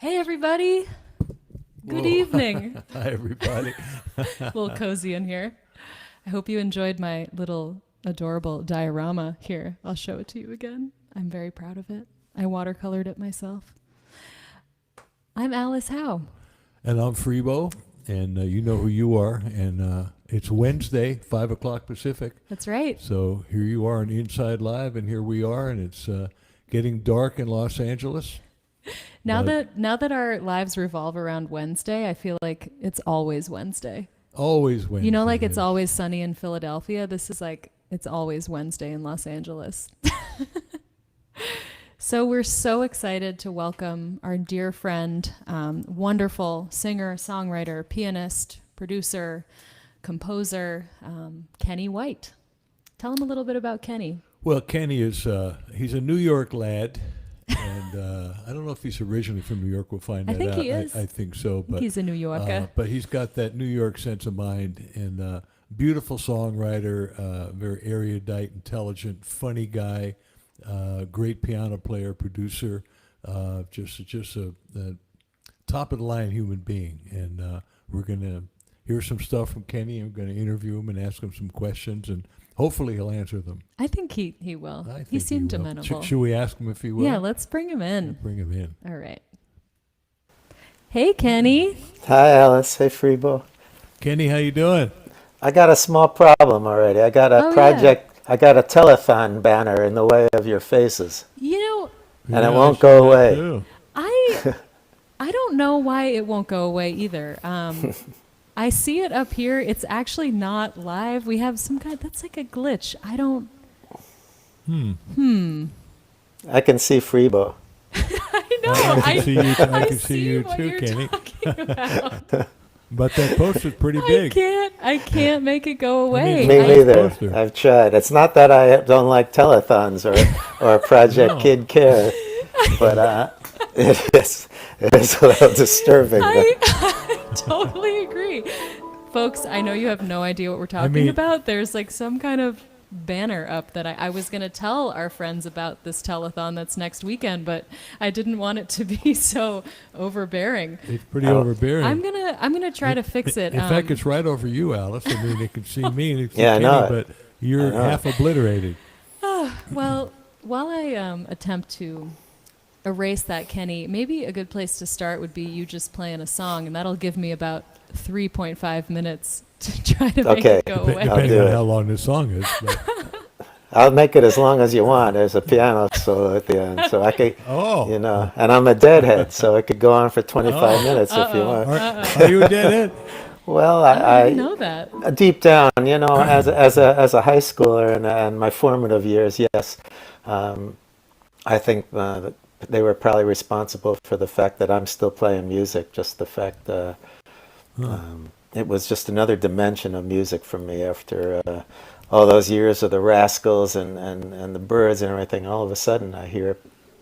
Hey, everybody. Good evening. Hi, everybody. A little cozy in here. I hope you enjoyed my little adorable diorama here. I'll show it to you again. I'm very proud of it. I watercolored it myself. I'm Alice Howe. And I'm Freebo, and you know who you are. And it's Wednesday, 5 o'clock Pacific. That's right. So here you are on Inside Live, and here we are, and it's getting dark in Los Angeles. Now that our lives revolve around Wednesday, I feel like it's always Wednesday. Always Wednesday. You know, like it's always sunny in Philadelphia. This is like it's always Wednesday in Los Angeles. So we're so excited to welcome our dear friend, wonderful singer, songwriter, pianist, producer, composer, Kenny White. Tell him a little bit about Kenny. Well, Kenny is, he's a New York lad. And I don't know if he's originally from New York. We'll find that out. I think he is. I think so. But he's a New Yorker. But he's got that New York sense of mind, and beautiful songwriter, very erudite, intelligent, funny guy, great piano player, producer, just a top of the line human being. And we're gonna hear some stuff from Kenny. I'm gonna interview him and ask him some questions, and hopefully he'll answer them. I think he will. He seemed amenable. Should we ask him if he will? Yeah, let's bring him in. Bring him in. All right. Hey, Kenny. Hi, Alice. Hey, Freebo. Kenny, how you doing? I got a small problem already. I got a project. Yeah. I got a telethon banner in the way of your faces. You know, and it won't go away. I don't know why it won't go away either. I see it up here. It's actually not live. We have some kind. That's like a glitch. I don't. I can see Freebo. I know. I can see you too, Kenny. But that poster's pretty big. I can't make it go away. Me neither. I've tried. It's not that I don't like telethons or Project Kid Care, but it is a little disturbing. I totally agree. Folks, I know you have no idea what we're talking about. There's like some kind of banner up that I was going to tell our friends about this telethon that's next weekend, but I didn't want it to be so overbearing. It's pretty overbearing. I'm gonna try to fix it. In fact, it's right over you, Alice. I mean, they can see me and they can see Kenny, but you're half obliterated. Well, while I attempt to erase that, Kenny, maybe a good place to start would be you just playing a song, and that'll give me about 3.5 minutes to try to make it go away. Depending on how long this song is. I'll make it as long as you want. There's a piano solo at the end, so I could, and I'm a deadhead, so it could go on for 25 minutes if you want. Are you a deadhead? Well, I know that. Deep down, as a high schooler and my formative years, yes, I think they were probably responsible for the fact that I'm still playing music. Just the fact it was just another dimension of music for me after all those years of the Rascals and the Byrds and everything. All of a sudden, I hear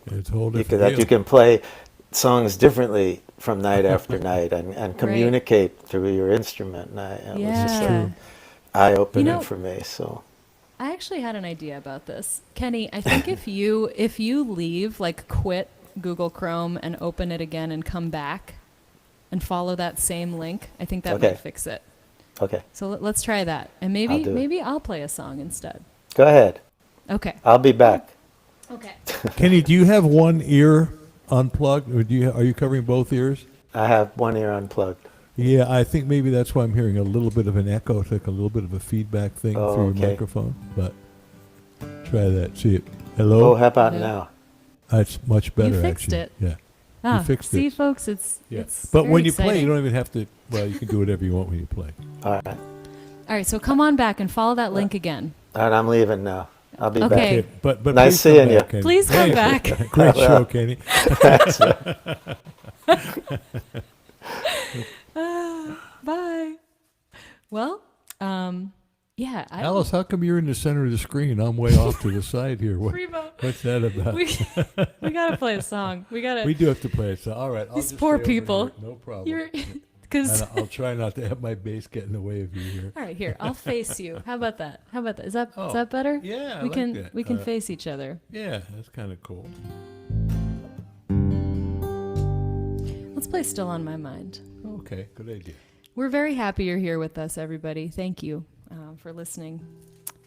that you can play songs differently from night after night and communicate through your instrument. And it was just like eye-opening for me. So I actually had an idea about this, Kenny. I think if you leave, like quit Google Chrome and open it again and come back and follow that same link, I think that might fix it. Okay. So let's try that, and maybe I'll play a song instead. Go ahead. Okay. I'll be back. Okay. Kenny, do you have one ear unplugged, or are you covering both ears? I have one ear unplugged. Yeah, I think maybe that's why I'm hearing a little bit of an echo. It's like a little bit of a feedback thing through your microphone. But try that. See it. Hello? Oh, how about now? That's much better, you fixed actually. It. Yeah. Ah, you fixed see, it. folks, it's But when you exciting. play, you don't even have to, you can do whatever you want when you play. All right, so come on back and follow that link again. All right, I'm leaving now. I'll be back. Okay, but nice seeing you. Kenny. Please come back. Great show, Kenny. Bye. Well, Alice, how come you're in the center of the screen? I'm way off to the side here. What's that about? We gotta play a song. We do have to play a song. All right. These poor people. No problem. Because I'll try not to have my bass get in the way of you here. All right, here, I'll face you. How about that? Is that better? Yeah, we can face each other. Yeah, that's kind of cool. play Still on My Mind. Okay, good idea. We're very happy you're here with us, everybody. Thank you for listening.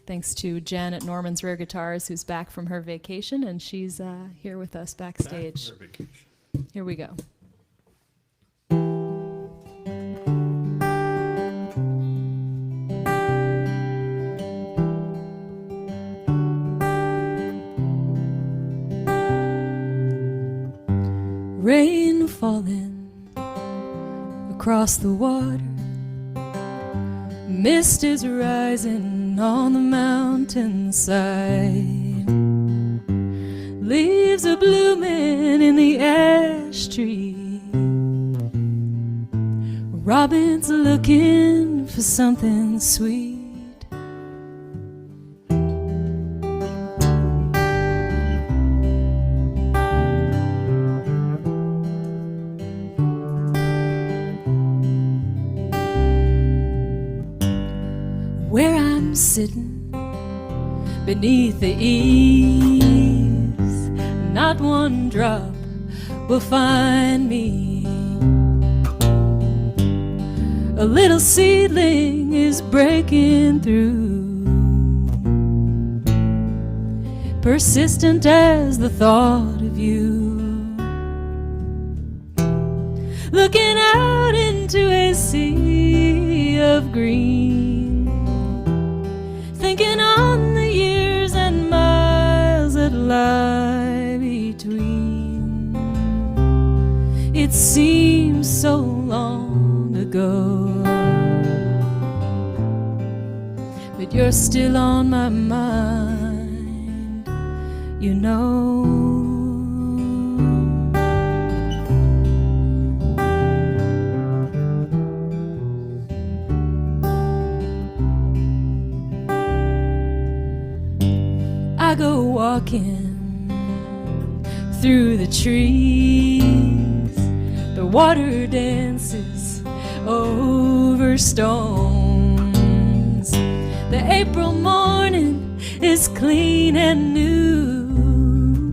Thanks to Jen at Norman's Rare Guitars, who's back from her vacation, and she's here with us backstage. Back from her vacation. Here we go. Rain falling across the water, mist is rising on the mountainside, leaves are blooming in the ash tree, robin's looking for something sweet. Where I'm sitting beneath the eaves, not one drop will find me. A little seedling is breaking through, persistent as the thought of you. Looking out into a sea of green, thinking on the years and miles that lie between. It seems so long ago, but you're still on my mind, you know. I go walking through the trees, the water dances over stones. The April morning is clean and new,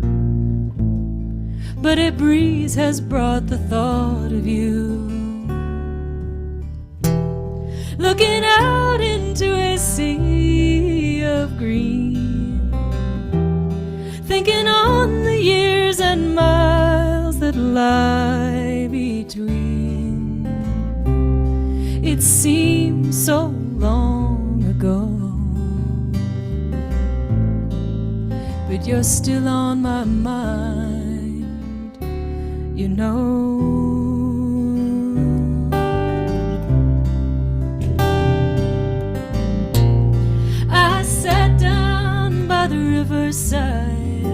but a breeze has brought the thought of you. Looking out into a sea of green, thinking on the years and miles that lie between. It seems so long ago, but you're still on my mind, you know. I sat down by the riverside,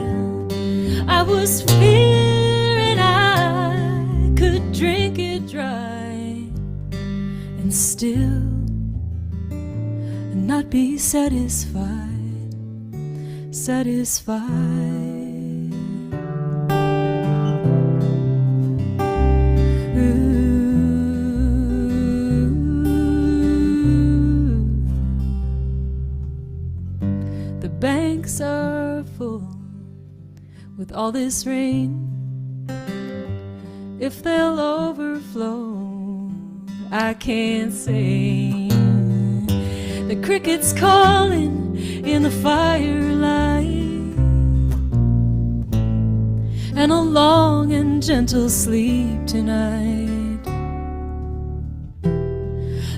I was fearing I could drink it dry and still not be satisfied. Ooh, the banks are full with all this rain. If they'll overflow, I can't say. The crickets calling in the firelight, and a long and gentle sleep tonight.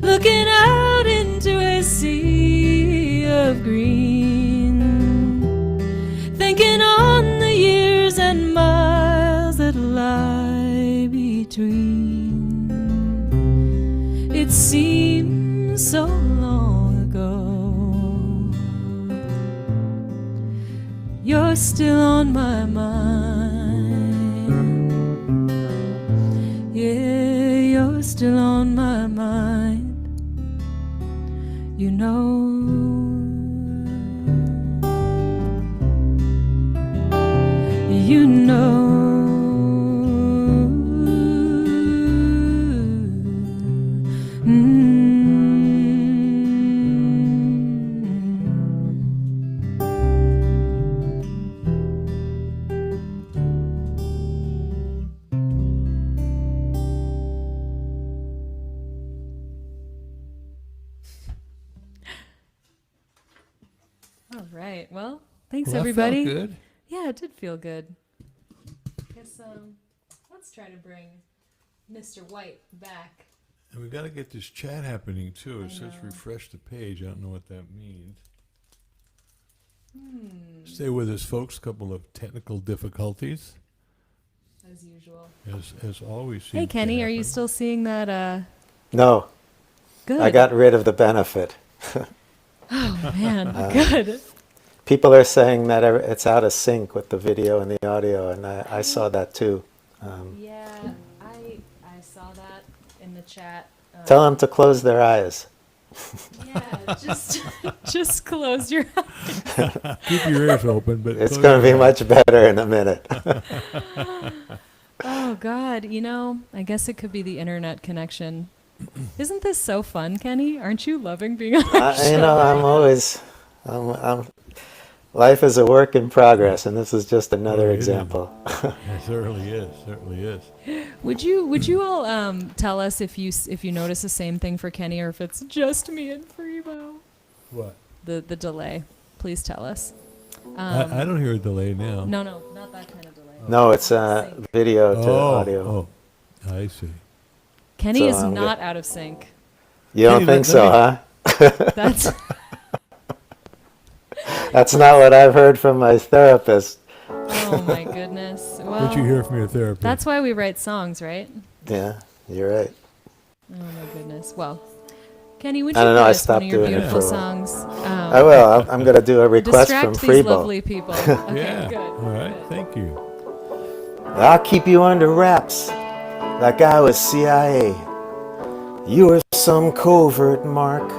Looking out into a sea of green, thinking on the years and miles that lie between. It seems so long ago, you're still on my mind. Yeah, you're still on my mind, you know. You know. All right. Well, thanks Well, everybody. That felt good. Yeah, it did feel good. Guess let's try to bring Mr. White back. And we got to get this chat happening too. It says know. refresh the page. I don't know what that means. Stay with us, folks. Couple of technical difficulties, As usual. as always. Hey, seems to Kenny, are you happen. still seeing that? No, Good. I got rid of the benefit. Oh, man. Good. People are saying that it's out of sync with the video and the audio, and I saw that too. Yeah, I saw that in the chat. Tell them to close their eyes. Yeah, just close your eyes. Keep your ears open, but It's close going to your be eyes. much better in a minute. Oh, God. I guess it could be the internet connection. Isn't this so fun, Kenny? Aren't you loving being on our show? I'm always, life is a work in progress, and this is just another Isn't it? example. It certainly is. Certainly is. Would you all tell us if you notice the same thing for Kenny or if it's just me and Freebo? What? The delay. Please tell us. I don't hear a delay now. No, not that kind of delay. No, it's video to Oh, audio. oh, I see. Kenny So is I'm not out of sync. You don't Kenny, think so, huh? That's That's not what I've heard from my therapist. oh my goodness. Well, What you hear from your therapist? that's why we write songs, right? Yeah, you're right. Oh my goodness. Well, Kenny, would you I don't know, play I us one stopped of your doing it beautiful for a while. songs? I will. I'm going to do a request from Distract these Freebo. lovely people. Okay, yeah. good. All right. good. Thank you. I'll keep you under wraps like I was CIA. You were some covert mark.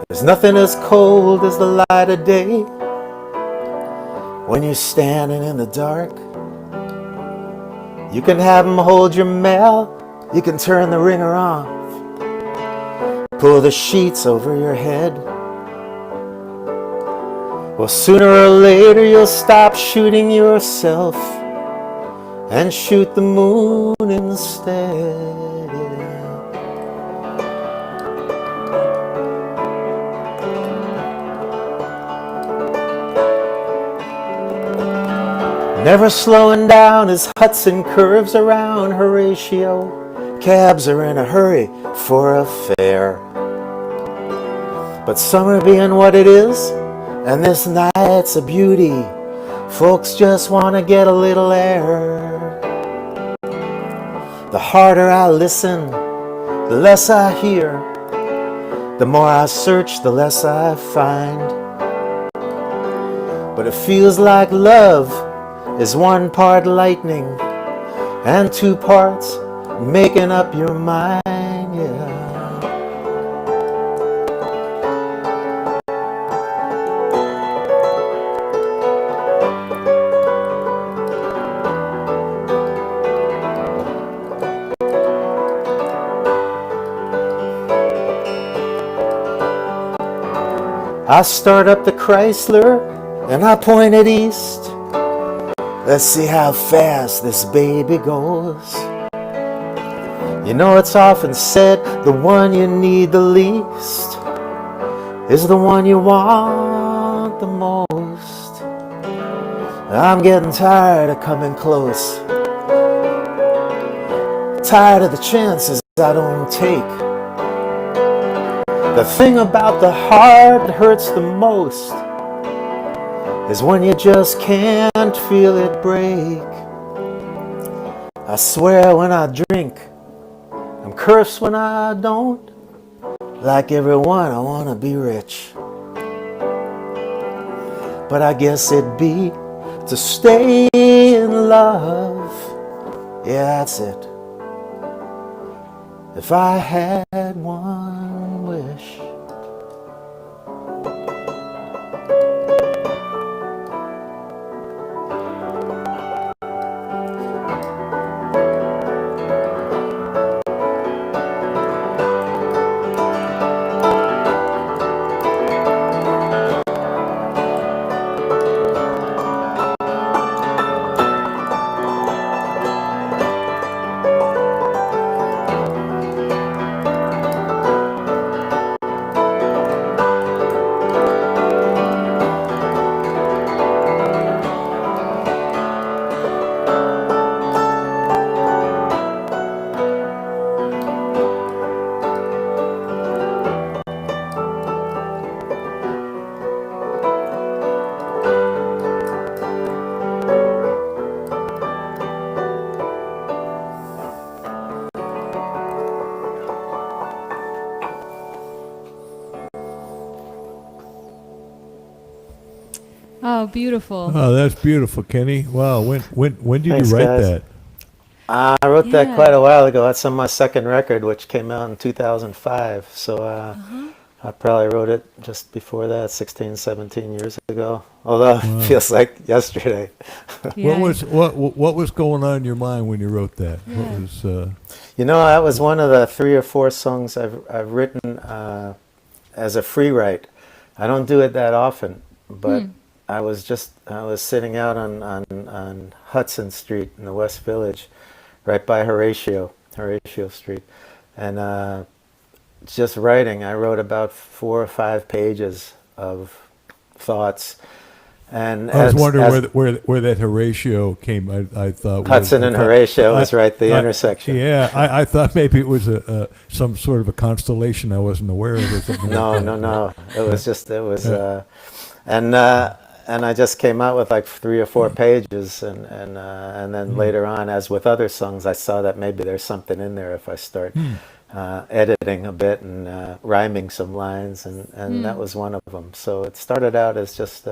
There's nothing as cold as the light of day when you're standing in the dark. You can have 'em hold your mail, you can turn the ringer off, pull the sheets over your head. Well, sooner or later you'll stop shooting yourself and shoot the moon instead. Never slowing down as Hudson curves around Horatio. Cabs are in a hurry for a fare. But summer being what it is, and this night's a beauty, folks just want to get a little air. The harder I listen, the less I hear. The more I search, the less I find. But it feels like love is 1 part lightning and 2 parts making up your mind, yeah. I start up the Chrysler and I point it east. Let's see how fast this baby goes. You know, it's often said the one you need the least is the one you want the most. I'm getting tired of coming close, tired of the chances I don't take. The thing about the heart that hurts the most is when you just can't feel it break. I swear when I drink, I'm cursed when I don't. Like everyone, I want to be rich. But I guess it'd be to stay in love. Yeah, that's it. If I had one wish. Oh, beautiful. Oh, that's beautiful, Kenny. Wow, when did Thanks, you write guys. that? I wrote that Yeah. quite a while ago. That's on my second record, which came out in 2005. So Uh-huh. I probably wrote it just before that, 16, 17 years ago. Although it Wow. feels like yesterday. What Yeah. was what was going on in your mind when you wrote that? What Yeah. was You know, that was one of the 3 or 4 songs I've written as a free write. I don't do it that often, but I was sitting out on Hudson Street in the West Village, right by Horatio Street, and just writing. I wrote about 4 or 5 pages of thoughts, and I was wondering as where that Horatio came. I thought Hudson and Horatio was right the intersection. Yeah, I thought maybe it was some sort of a constellation I wasn't aware of or something. No, like no, that. no. And I just came out with like 3 or 4 pages, and then later on, as with other songs, I saw that maybe there's something in there if I start editing a bit and rhyming some lines, and that was one of them. So it started out as just,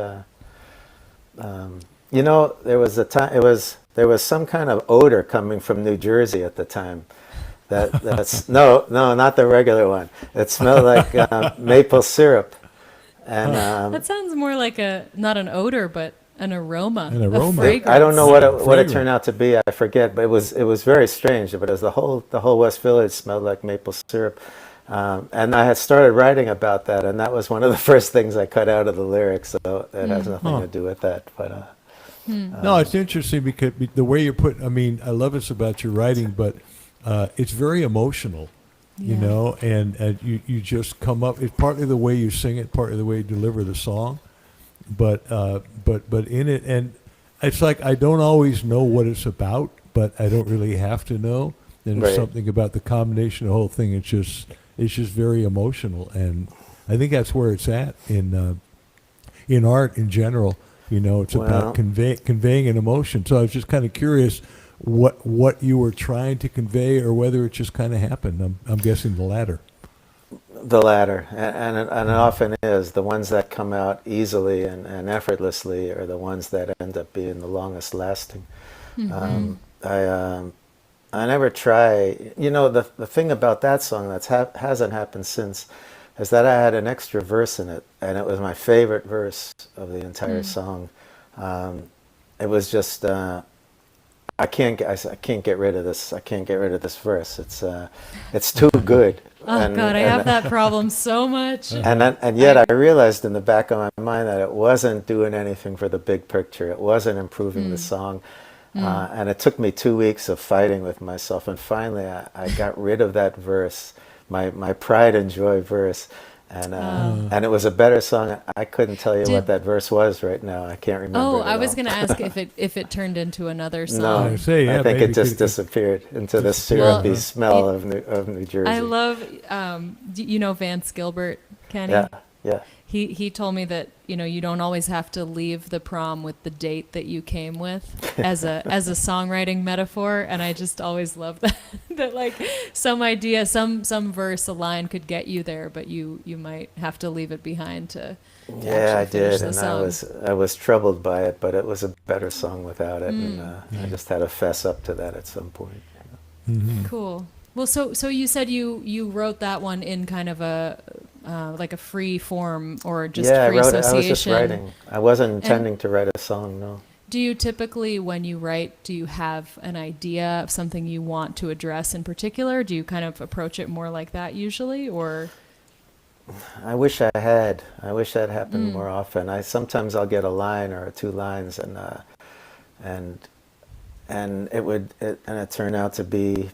you know, there was a time there was some kind of odor coming from New Jersey at the time. That's no, not the regular one. It smelled like maple syrup, and That sounds more like not an odor, but an aroma. An aroma. A fragrance. I don't know what it Fragrant. turned out to be. I forget, but it was very strange. But it was the whole West Village smelled like maple syrup, and I had started writing about that, and that was one of the first things I cut out of the lyrics. So it has nothing to do with that. But No, it's interesting because the way you put. I mean, I love this about your writing, but it's very emotional, you Yeah. know, and you just come up. It's partly the way you sing it, partly the way you deliver the song, but in it, and it's like I don't always know what it's about, but I don't really have to know. And there's Right. something about the combination of the whole thing. It's just very emotional, and I think that's where it's at in art in general. You know, it's Well- about conveying an emotion. So I was just kind of curious what you were trying to convey, or whether it just kind of happened. I'm guessing the latter. the latter, and it often is. The ones that come out easily and effortlessly are the ones that end up being the longest lasting. I never try. You know, the thing about that song that hasn't happened since is that I had an extra verse in it, and it was my favorite verse of the entire song. It was just I can't get rid of this. I can't get rid of this verse. It's too good. Oh God, I have that problem so much. And yet I realized in the back of my mind that it wasn't doing anything for the big picture. It wasn't improving the song. And it took me 2 weeks of fighting with myself. And finally I got rid of that verse, my pride and joy verse. And it was a better song. I couldn't tell you what that verse was right now. I can't remember. Oh, it I at was all. going to ask if it turned into another No, song. I say, yeah, I think maybe it just could- disappeared into the Well, syrupy smell of New Jersey. I love, you know, Vance Gilbert, Kenny? Yeah. He told me that, you know, you don't always have to leave the prom with the date that you came with as a songwriting metaphor, and I just always love that that like some idea, some verse, a line could get you there, but you might have to leave it behind to Yeah, I actually finish did, the and song. I was troubled by it, but it was a better song without it, and I just had to fess up to that at some point. Cool. Well, so you said you wrote that one in kind of a like a free form or just Yeah, free I was association. just writing. I wasn't intending to write a song, no. Do you typically, when you write, do you have an idea of something you want to address in particular? Do you kind of approach it more like that usually, or? I wish I had. I wish that happened more often. Sometimes I'll get a line or 2 lines, and it turned out to be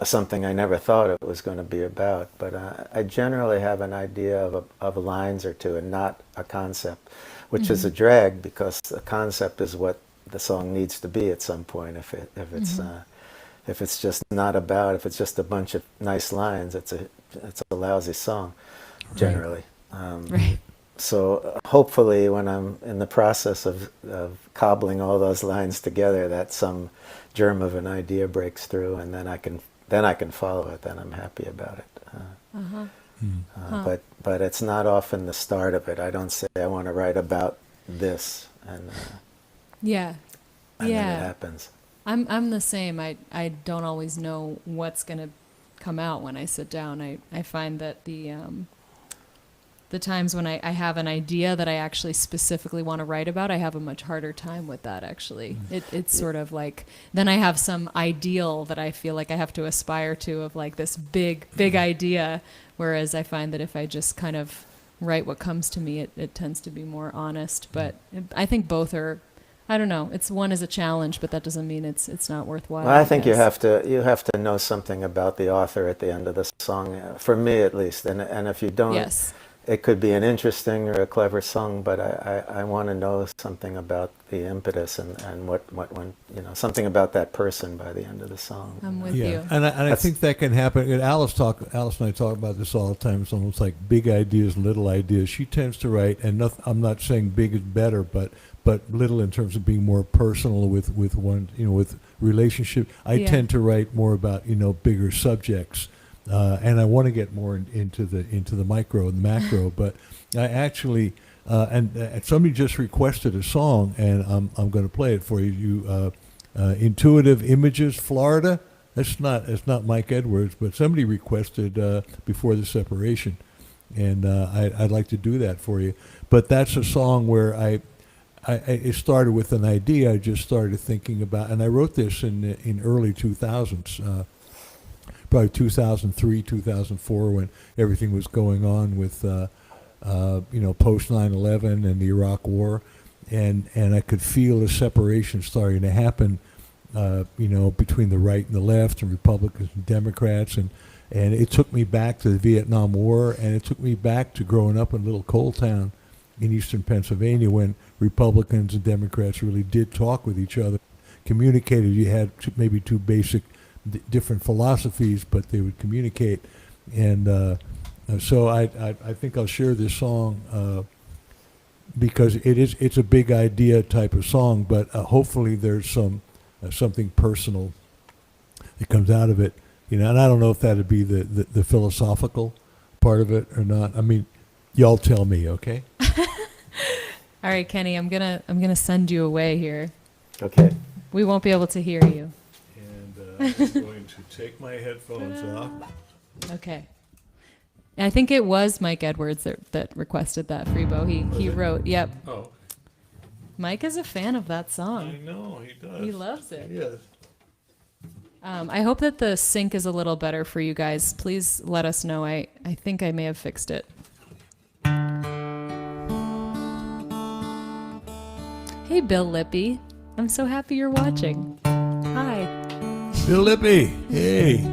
something I never thought it was going to be about. But I generally have an idea of lines or 2, and not a concept, which is a drag, because the concept is what the song needs to be at some point. If it's just not about, if it's just a bunch of nice lines, it's a lousy song, generally. Right. So hopefully, when I'm in the process of cobbling all those lines together, that some germ of an idea breaks through, and then I can follow it. Then I'm happy about it. But it's not often the start of it. I don't say I want to write about this, and Yeah. and then it Yeah. happens. I'm the same. I don't always know what's going to come out when I sit down. I find that the times when I have an idea that I actually specifically want to write about, I have a much harder time with that, actually. It's sort of like, then I have some ideal that I feel like I have to aspire to, of like this big idea, whereas I find that if I just kind of write what comes to me, it tends to be more honest. But I think both are, I don't know, it's one is a challenge, but that doesn't mean it's not worthwhile. Well, I think you guess. have to know something about the author at the end of the song, for me at least. And if you don't, Yes. it could be an interesting or a clever song, but I want to know something about the impetus and what when, something about that person by the end of the song. I'm with Yeah, you. and I think that can happen. And Alice and I talk about this all the time. It's almost like big ideas, little ideas. She tends to write, and I'm not saying big is better, but little in terms of being more personal with one, with relationship. I Yeah. tend to write more about bigger subjects, and I want to get more into the micro and macro. But I actually. And somebody just requested a song, and I'm going to play it for you. Intuitive Images, Florida. It's not Mike Edwards, but somebody requested Before the Separation, and I'd like to do that for you. But that's a song where it started with an idea I just started thinking about, and I wrote this in early 2000s, probably 2003, 2004, when everything was going on with. Post 9/11 and the Iraq War, and I could feel a separation starting to happen, between the right and the left, and Republicans and Democrats, and it took me back to the Vietnam War, and it took me back to growing up in a little coal town in eastern Pennsylvania when Republicans and Democrats really did talk with each other, communicated. You had maybe two basic different philosophies, but they would communicate, and so I think I'll share this song because it's a big idea type of song, but hopefully there's something personal that comes out of it, and I don't know if that'd be the philosophical part of it or not. I mean, y'all tell me, okay? All right, Kenny, I'm gonna send you away here. Okay. We won't be able to hear you. And I'm going to take my headphones off. Okay. I think it was Mike Edwards that requested that, Freebo. He wrote, yep. Oh, Mike is a fan of that I song. know he does. He loves it. Yes. I hope that the sync is a little better for you guys. Please let us know. I think I may have fixed it. Hey, Bill Lippy. I'm so happy you're watching. Hi. Bill Lippy, hey.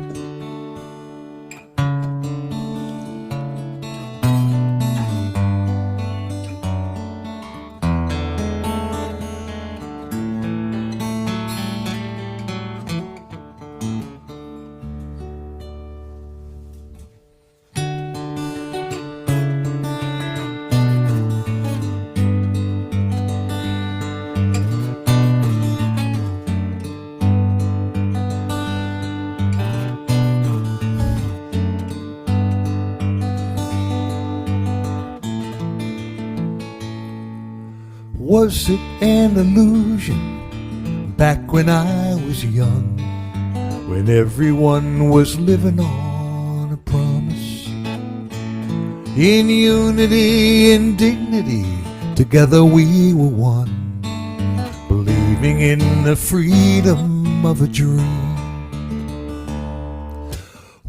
Was it an illusion back when I was young, when everyone was living on a promise? In unity and dignity, together we were one, believing in the freedom of a dream.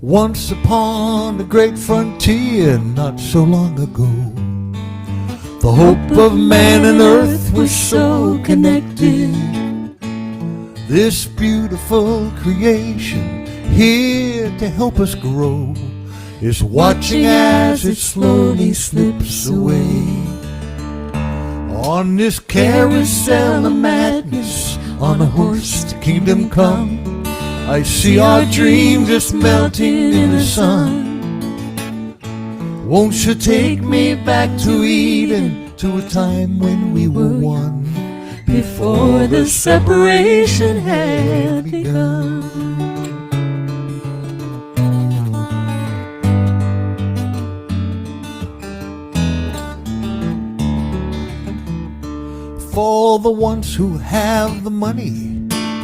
Once upon a great frontier, not so long ago, the hope of man and earth was so connected. This beautiful creation, here to help us grow, is watching as it slowly slips away. On this carousel of madness, on a horse to kingdom come, I see our dream just melting in the sun. Won't you take me back to Eden, to a time when we were one, before the separation had begun? all the ones who have the money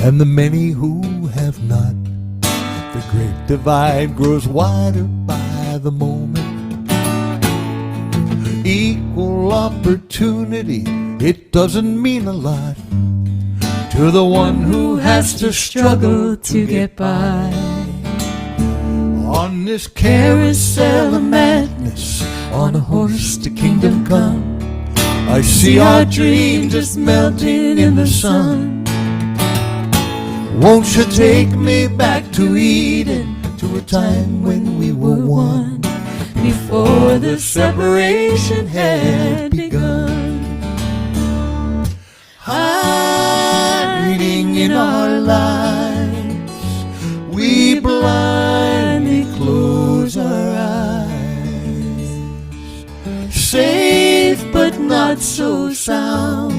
and the many who have not. The great divide grows wider by the moment. Equal opportunity, it doesn't mean a lot to the one who has to struggle to get by. On this carousel of madness, on a horse to kingdom come, I see our dream just melting in the sun. Won't you take me back to Eden, to a time when we were one, before the separation had begun? Hiding in our lives, we blindly close our eyes. Safe but not so sound,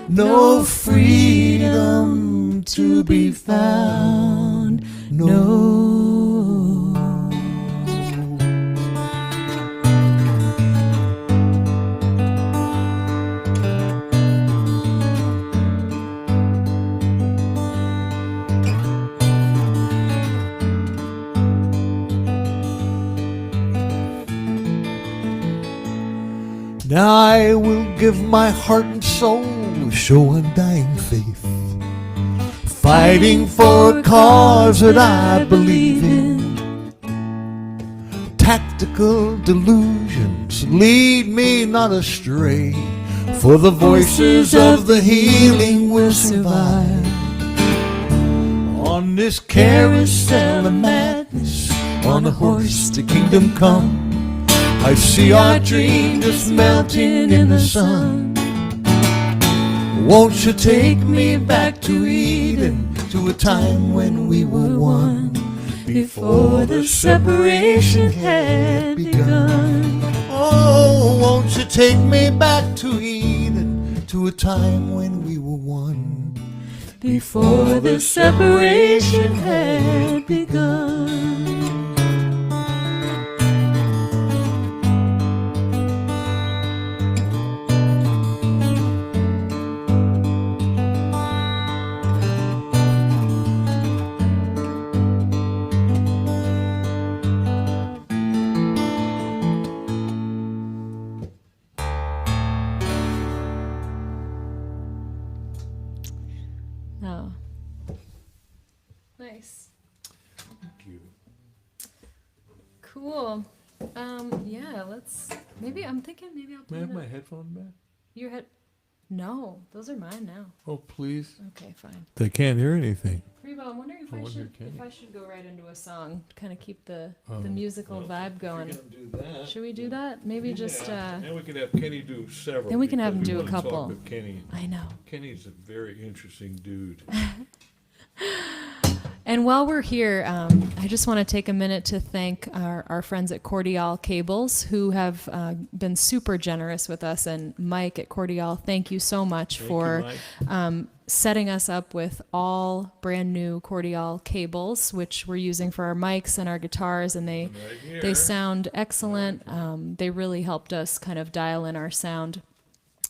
no freedom to be found, no. Now I will give my heart and soul, show undying faith, fighting for a cause that I believe in. Tactical delusions lead me not astray, for the voices of the healing will survive. On this carousel of madness, on a horse to kingdom come, I see our dream just melting in the sun. Won't you take me back to Eden, to a time when we were one, before the separation had begun? Oh, won't you take me back to Eden, to a time when we were one, before the separation had begun? Oh. Nice. Thank you. Cool. Yeah, maybe I'm thinking maybe I'll May I play have my headphone back? your head. No, those are mine now. Oh, please. Okay, fine. They can't hear anything. Freebo, I'm wondering if I I wonder, should can you? go right into a song to kind of keep the Oh, musical well, vibe if you're going. gonna do that, Should we do that? Maybe just and we can have Kenny do several. Then we can have him because do a we wanna talk couple. with Kenny. I know. Kenny's a very interesting dude. And while we're here, I just want to take a minute to thank our friends at Cordial Cables who have been super generous with us. And Mike at Cordial, thank you so much for setting us up with all brand new Cordial cables, which we're using for our mics and our guitars. And they sound excellent. They really helped us kind of dial in our sound.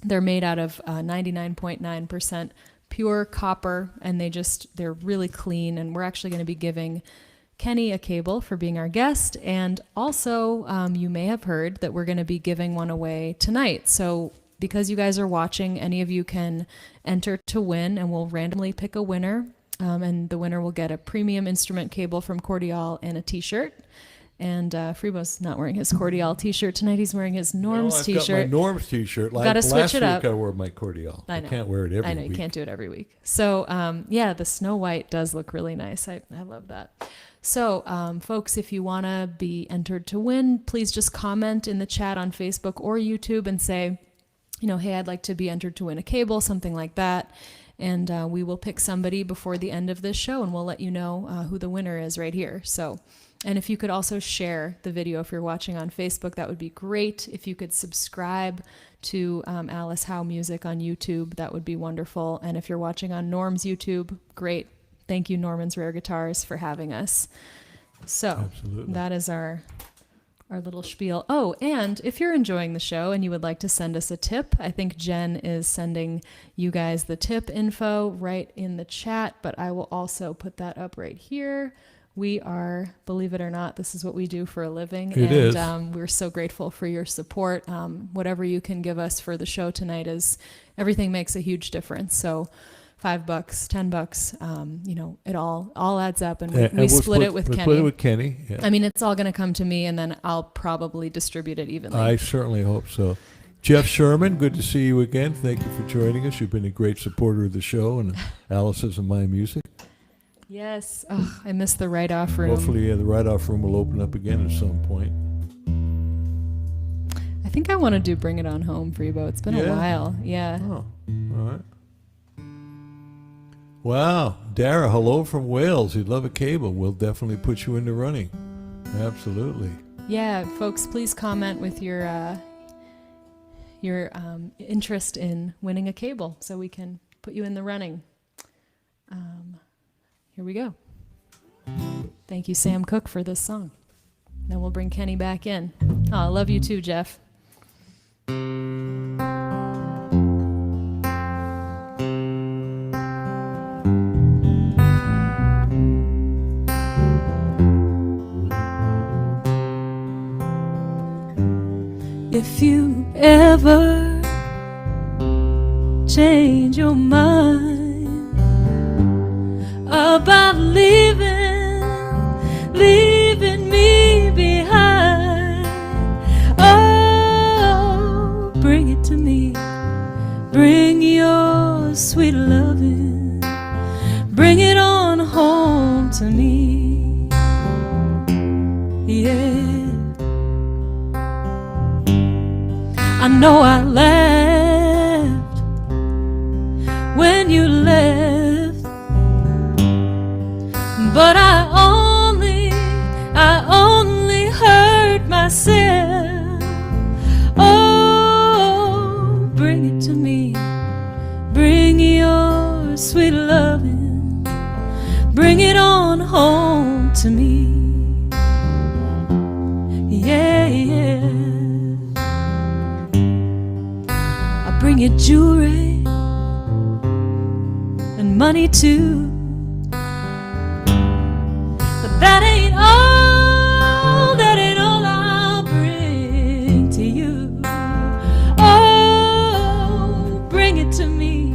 They're made out of 99.9% pure copper, and they're really clean. And we're actually going to be giving Kenny a cable for being our guest. And also, you may have heard that we're going to be giving one away tonight. So because you guys are watching, any of you can enter to win, and we'll randomly pick a winner. And the winner will get a premium instrument cable from Cordial and a t-shirt. And Freebo's not wearing his Cordial t-shirt tonight. He's wearing his Norm's t-shirt. Got my Norm's t-shirt. Gotta switch it up. Last week I wore my Cordial. I know. I can't wear it every week. I know, you can't do it every week. So, yeah, the Snow White does look really nice. I love that. So, folks, if you want to be entered to win, please just comment in the chat on Facebook or YouTube and say, hey, I'd like to be entered to win a cable, something like that. And we will pick somebody before the end of this show, and we'll let you know who the winner is right here. So, and if you could also share the video if you're watching on Facebook, that would be great. If you could subscribe to Alice Howe Music on YouTube, that would be wonderful. And if you're watching on Norm's YouTube, great. Thank you, Norman's Rare Guitars, for having us. So Absolutely. that is our our little spiel. Oh, and if you're enjoying the show and you would like to send us a tip, I think Jen is sending you guys the tip info right in the chat, but I will also put that up right here. We are, believe it or not, this is what we do for a living. It is. We're so grateful for your support. Whatever you can give us for the show tonight everything makes a huge difference. So $5, $10, it all adds up, and we we'll split it with we'll Kenny. Split it with Kenny. Yeah. I mean, it's all going to come to me, and then I'll probably distribute it evenly. I certainly hope so. Jeff Sherman, good to see you again. Thank you for joining us. You've been a great supporter of the show and Alice's and my music. Yes. Oh, I miss the write-off room. Hopefully the write-off room will open up again at some point. I think I want to do Bring It On Home, Freebo. It's been a while. Yeah. Oh, all right. Wow. Dara, hello from Wales. You'd love a cable. We'll definitely put you into running. Absolutely. Yeah, folks, please comment with your interest in winning a cable so we can put you in the running. Here we go. Thank you, Sam Cooke, for this song. Then we'll bring Kenny back in. Oh, I love you too, Jeff. If you ever change your mind about leaving me behind, oh, bring it to me. Bring your sweet loving. Bring it on home to me. Yeah. I know I laughed when you left, but I only hurt myself. Oh, bring it to me. Bring your sweet loving. Bring it on home to me. Yeah, yeah. Bring you jewelry and money too, but that ain't all I'll bring to you. Oh, bring it to me.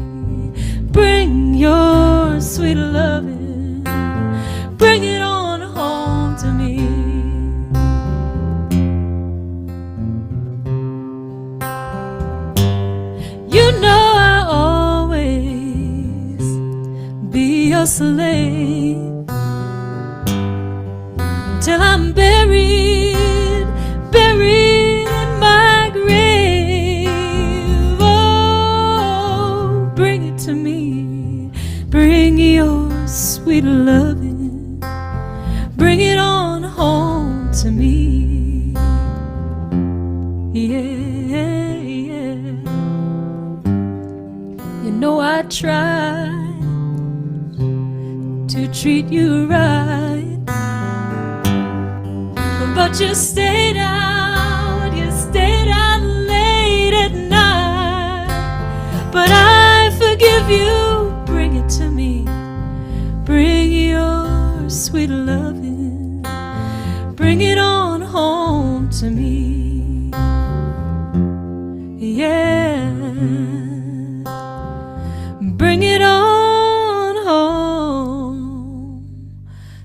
Bring your sweet loving. Bring it on home to me. You know I'll always be your slave till I'm buried in my grave. Oh, bring it to me. Bring your sweet loving. Bring it on home to me. Yeah. You know I tried to treat you right, but you stayed out late at night. But I forgive you, bring it to me. Bring your sweet loving. Bring it on home to me. Yeah. Bring it on home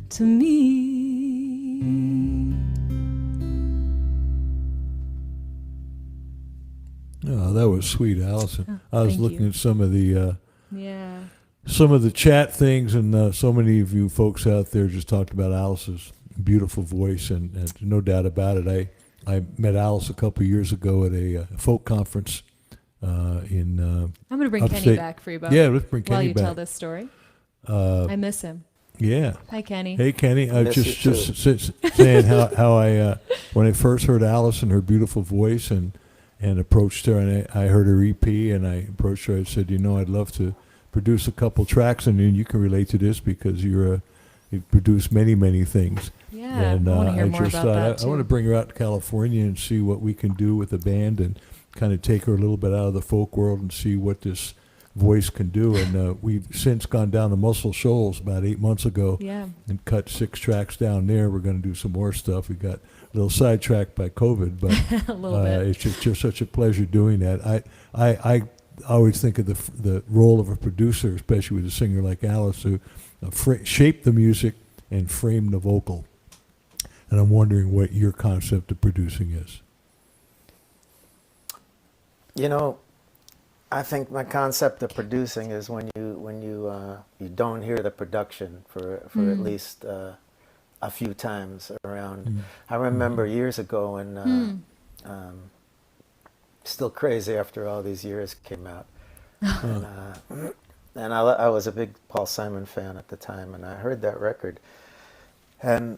to me. Oh, that was sweet, Allison. Oh, I was thank looking you. at some of the Yeah. some of the chat things, and so many of you folks out there just talked about Alice's beautiful voice, and no doubt about it. I met Alice a couple of years ago at a folk conference in. I'm going to bring upstate. Kenny back, Freebo. Yeah, let's bring while Kenny you back. tell this story. I miss him. Yeah. Hi, Kenny. Hey, Kenny. I Miss you just saying how I when I first heard Alice and her beautiful voice and approached her, and I heard her EP, and I approached her. I said, I'd love to produce a couple tracks, and you can relate to this because you're he produced many things. Yeah, And I want to hear I more just about thought that I want to too. bring her out to California and see what we can do with the band and kind of take her a little bit out of the folk world and see what this voice can do. And we've since gone down to Muscle Shoals about 8 months ago Yeah. and cut 6 tracks down there. We're going to do some more stuff. We got a little sidetracked by COVID, but A little bit. it's just such a pleasure doing that. I always think of the role of a producer, especially with a singer like Alice, who shape the music and frame the vocal. And I'm wondering what your concept of producing is. You know, I think my concept of producing is when you don't hear the production for at least a few times around. I remember years ago when Still Crazy After All These Years came out. And I was a big Paul Simon fan at the time, and I heard that record, and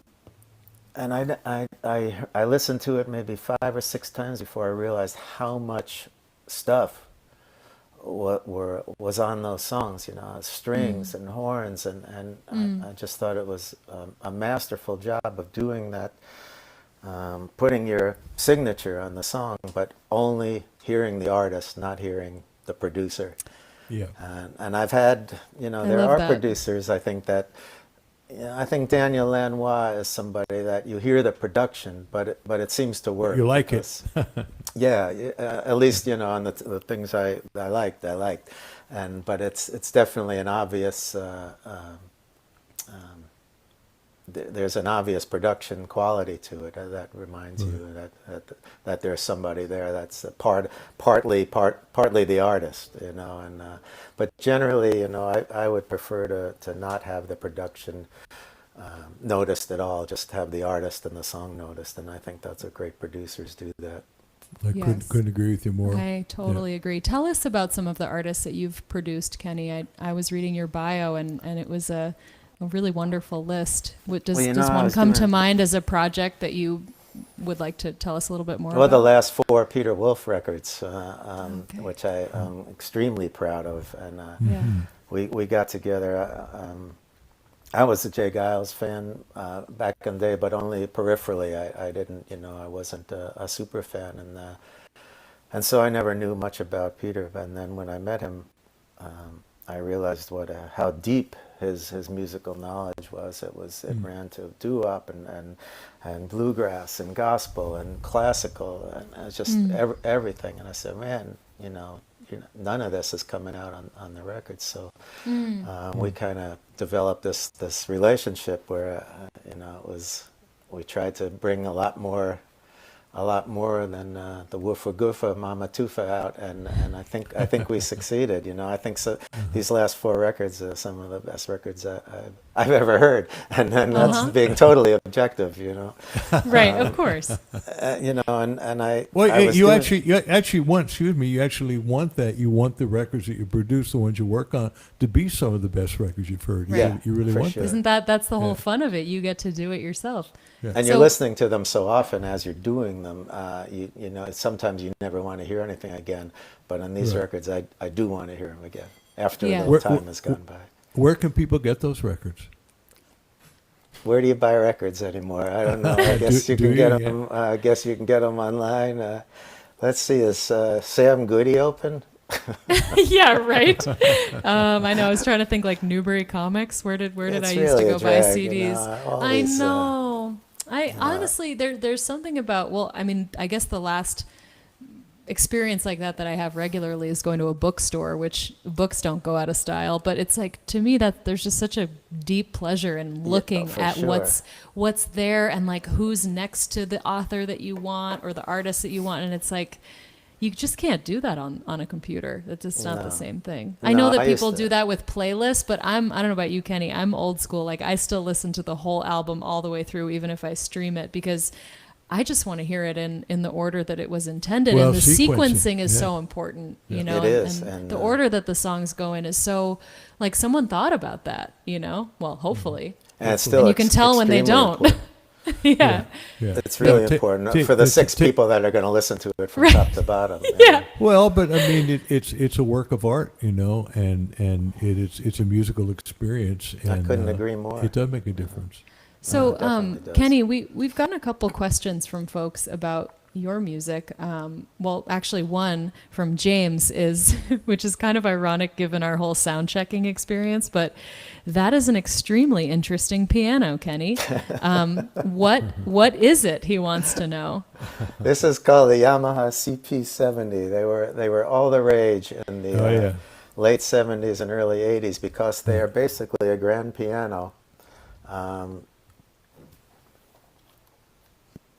I listened to it maybe 5 or 6 times before I realized how much stuff was on those songs, you know, strings and horns, and I just thought it was a masterful job of doing that, putting your signature on the song, but only hearing the artist, not hearing the producer. Yeah. And I've had, you know, there love are that. producers, I think that, I think Daniel Lanois is somebody that you hear the production, but it seems to work. You like it. Yeah, at least, you know, on the things I liked, but it's definitely an obvious. There's an obvious production quality to it that reminds you that there's somebody there that's partly the artist, you know, and but generally, you know, I would prefer to not have the production noticed at all, just have the artist and the song noticed, and I think that's what great producers do that. I Yes. couldn't agree with you more. I totally agree. Tell us about some of the artists that you've produced, Kenny. I was reading your bio, and it was a really wonderful list. Does one come to mind as a project that you would like to tell us a little bit more Well, about? the last 4 Peter Wolf records, which I am extremely proud of, and we got together. I was a Jay Giles fan back in the day, but only peripherally. I didn't, you know, I wasn't a super fan, and so I never knew much about Peter. And then when I met him, I realized how deep his musical knowledge was. It ran to doo-wop and bluegrass and gospel and classical, and it was just everything. And I said, man, you know, none of this is coming out on the record. So we kind of developed this relationship where you know, we tried to bring a lot more than the Woofa Goofa Mama Tufa out, and I think we succeeded. You know, I think so. These last 4 records are some of the best records I've ever heard, and that's being totally objective. You know, Right, of course. you know, and I. Well, I was you doing- actually want. Excuse me. You actually want that. You want the records that you produce, the ones you work on, to be some of the best records you've heard. Yeah, You really for want sure. that. That's the whole Yeah. fun of it. You get to do it yourself. And you're listening to them so often as you're doing them, you know, sometimes you never want to hear anything again. But on these Right. records, I do want to hear them again after Yeah. the time has gone by. Where can people get those records? Where do you buy records anymore? I don't know. I guess Do you can you? get Yeah. them. I guess you can get them online. Let's see, is Sam Goody open? Yeah, right. I know. I was trying to think like Newbury Comics. Where did It's I used to really go a buy drag, you CDs? know, all I these, know. I honestly, there's something about. Well, I mean, I guess the last experience like that I have regularly is going to a bookstore, which books don't go out of style. But it's like, to me, that there's just such a deep pleasure in looking for at sure. what's there and like who's next to the author that you want or the artist that you want, and it's like. You just can't do that on a computer. It's just not No. the same thing. I know No, that I used people to- do that with playlists, but I don't know about you, Kenny. I'm old school. Like, I still listen to the whole album all the way through, even if I stream it, because I just want to hear it in the order that it was intended. Well, And the sequencing is yeah. so important, you know. It is, And and, the order that the songs go in is so, like, someone thought about that, you know. Well, hopefully. And it's still And you can tell when they extremely don't. important. Yeah. Yeah. It's really Yeah, important for the six people that are going to listen to it from top to bottom. Yeah. Well, but I mean, it's a work of art, and it's a musical experience, and I couldn't agree more. It does make a difference. So, definitely does. Kenny, we've gotten a couple questions from folks about your music. Well, actually, one from James is, which is kind of ironic given our whole sound checking experience, but that is an extremely interesting piano, Kenny. What is it? He wants to know. This is called the Yamaha CP70. They were all the rage in the late 70s and early 80s because they are basically a grand piano.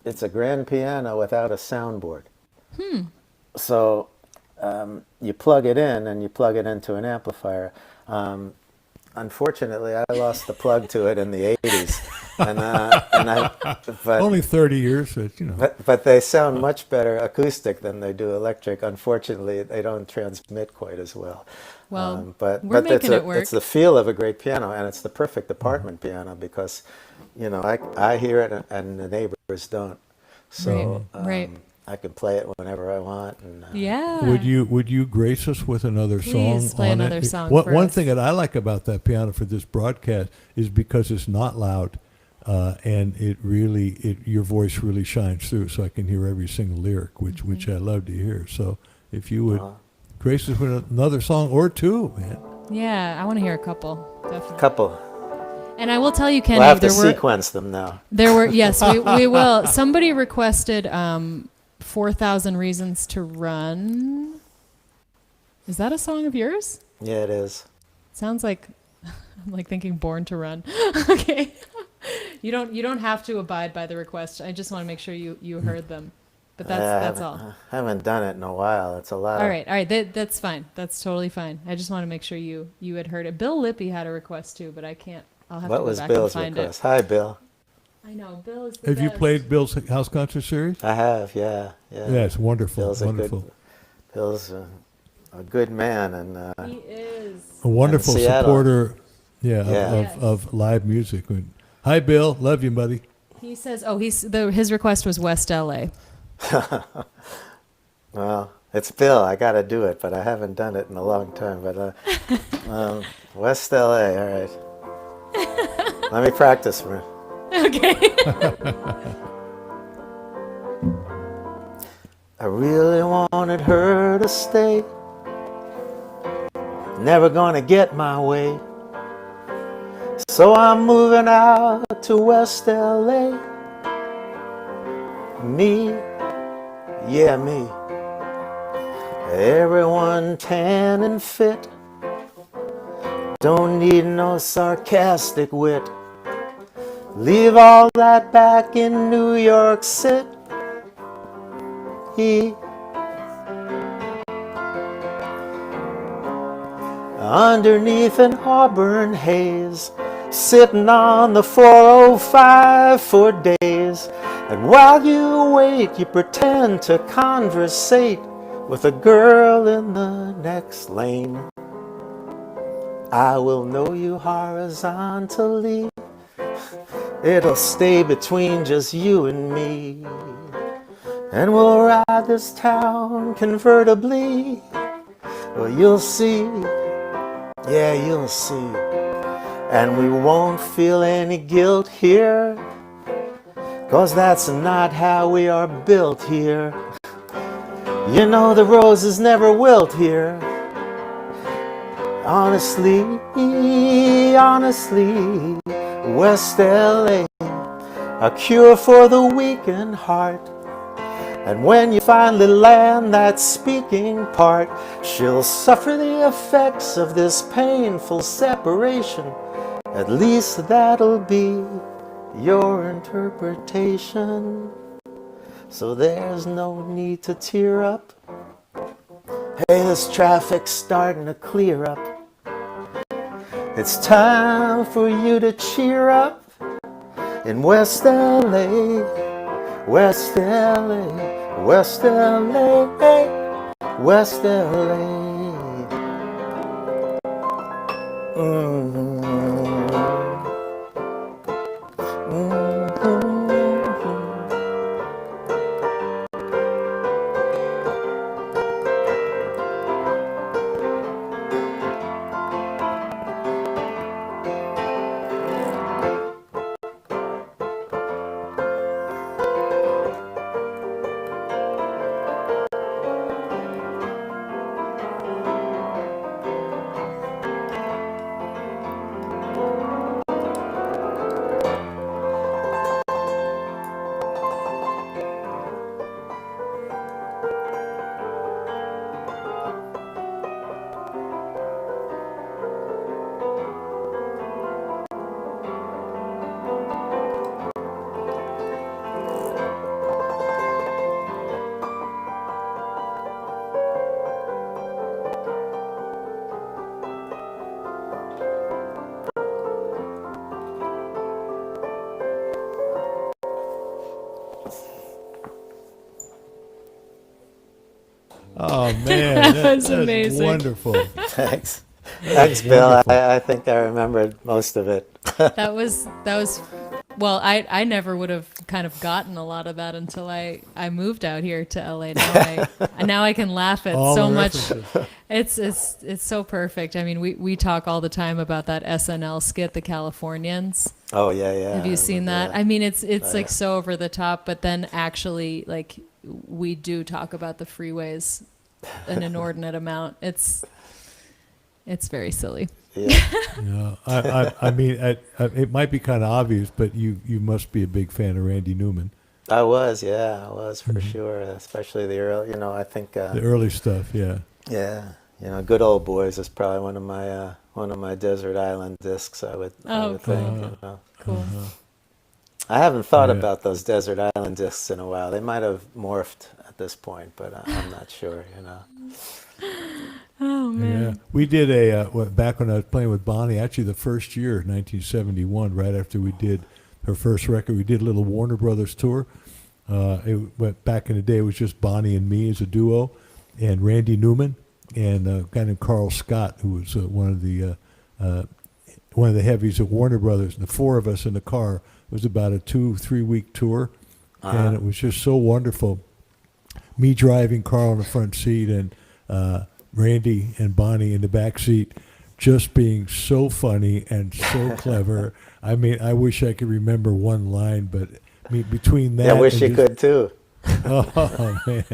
It's a grand piano without a soundboard. So you plug it in and you plug it into an amplifier. Unfortunately, I lost the plug to it in the 80s. But Only 30 years, but they sound much better acoustic than they do electric. Unfortunately, they don't transmit quite as well. Well, But we're making it work. it's the feel of a great piano, and it's the perfect apartment piano because, I hear it and the neighbors don't. So Right. I can play it whenever I want. And, Yeah. Would you grace us with another Please song play on another it? song One, for one us. thing that I like about that piano for this broadcast is because it's not loud, and your voice really shines through, so I can hear every single lyric, which I love to hear. So if you would grace us with another song or two, man. Yeah, I want to hear a couple. Definitely. couple. And I will tell you, Kenny, We'll have to there were sequence them now. yes, we will. Somebody requested 4,000 Reasons to Run. Is that a song of yours? Yeah, it is. Sounds like I'm like thinking Born to Run. Okay. You don't have to abide by the request. I just want to make sure you heard them. But that's all. I haven't done it in a while. It's a lot. All right. That's fine. That's totally fine. I just want to make sure you had heard it. Bill Lippy had a request too, but I can't. I'll have What to go was back Bill's and find request? it. Hi, Bill. I know Bill is the Have you best. played Bill's House Concert Series? I have, yeah. Yeah, it's wonderful. Bill's wonderful. Bill's a good man, and He is. A wonderful in Seattle. supporter, Yes. of live music. Hi, Bill. Love you, buddy. He says, his request was West LA. well, it's Bill. I got to do it, but I haven't done it in a long time. But West LA, all right. Let me practice for it. Okay. I really wanted her to stay. Never gonna get my way. So I'm moving out to West LA. Me, yeah, me. Everyone tan and fit. Don't need no sarcastic wit. Leave all that back in New York City. Underneath an auburn haze, sitting on the 405 for days. And while you wait, you pretend to conversate with a girl in the next lane. I will know you horizontally. It'll stay between just you and me. And we'll ride this town convertibly. Well, you'll see. Yeah, you'll see. And we won't feel any guilt here, 'cause that's not how we are built here. You know the roses never wilt here. Honestly, West LA, a cure for the weakened heart. And when you finally land that speaking part, she'll suffer the effects of this painful separation. At least that'll be your interpretation. So there's no need to tear up. Hey, this traffic's starting to clear up. It's time for you to cheer up in West LA, West LA, West LA, West LA. Mm-hmm. Mm-hmm. Oh man, That was that's amazing. wonderful. Thanks. Thanks, Bill. Wonderful. I think I remembered most of it. That was well, I never would have kind of gotten a lot of that until I moved out here to LA. Now I can laugh at All so the much. references. It's so perfect. I mean, we talk all the time about that SNL skit, The Californians. Oh yeah, yeah. Have you seen that? Yeah. I mean, it's Oh, like yeah. so over the top, but then actually, like, we do talk about the freeways an inordinate amount. It's very silly. Yeah. Yeah, I mean, it might be kind of obvious, but you must be a big fan of Randy Newman, I was for sure, especially the early. I think. the early stuff. Yeah. Yeah, Good Old Boys is probably one of my desert island discs. I would Oh, think. cool. Cool. I haven't thought Yeah. about those desert island discs in a while. They might have morphed at this point, but I'm not sure. Oh man. Yeah, we did back when I was playing with Bonnie. Actually, the first year, 1971, right after we did her first record, we did a little Warner Brothers tour. It went back in the day. It was just Bonnie and me as a duo, and Randy Newman and a guy named Carl Scott, who was one of the heavies at Warner Brothers. And the four of us in the car. It was about a 2-3 week tour, and it was just so wonderful. Me driving, Carl in the front seat, and Randy and Bonnie in the back seat, just being so funny and so clever. I mean, I wish I could remember one line, but I mean, between that, I wish you and could too. Oh man,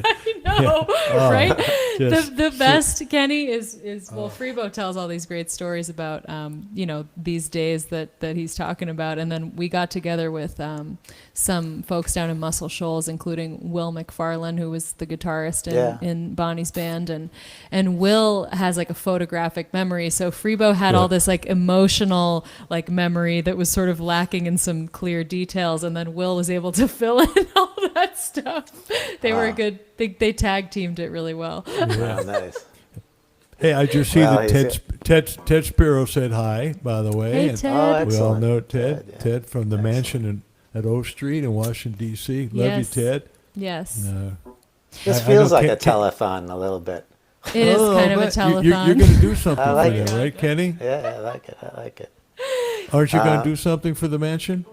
No, right? just The best, Kenny, is well, Freebo tells all these great stories about these days that he's talking about, and then we got together with some folks down in Muscle Shoals, including Will McFarlane, who was the guitarist in Bonnie's band, and Will has like a photographic memory, so Freebo had all this like emotional like memory that was sort of lacking in some clear details, and then Will was able to fill in all that stuff. They were a good. They tag teamed it really well. Wow, nice. Hey, I just see Well, that Ted Spiro said hi, by the way. Hey, and Ted. Oh, we all excellent. know Ted. Yeah. Ted from the mansion at O Street in Washington D.C. Love Yes. you, Ted. Yes, This I feels know like a Ken- telethon a little bit. it is Oh, kind of a but telethon. You're going to do something I like for it. them, right, Kenny? Yeah, I like it. I like it. Aren't you going to do something for the mansion?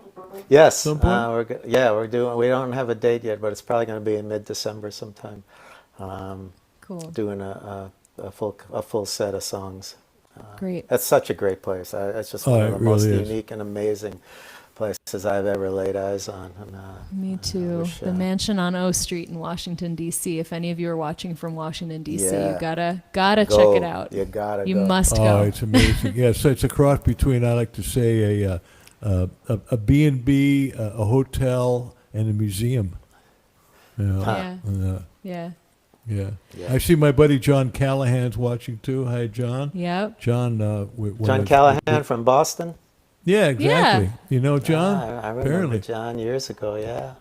Yes, Some point? we're doing. We don't have a date yet, but it's probably going to be in mid-December sometime. Cool. Doing a full set of songs. Great. That's such a great place. It's just Oh, one it of the most really is. unique and amazing places I've ever laid eyes on. And, Me too. wish, The mansion on O Street in Washington D.C. If any of you are watching from Washington D.C., Yeah. you gotta go. check it out. You gotta You go. must Oh, go. it's amazing. Yeah, so it's a cross between, I like to say, a B&B, a hotel, and a museum. You know? Yeah. Yeah. Yeah. Yeah. I see my buddy John Callahan's watching too. Hi, John. Yep. John. John Callahan from Boston. Yeah, exactly. Yeah. You know John? I remember Apparently. John years ago. Yeah.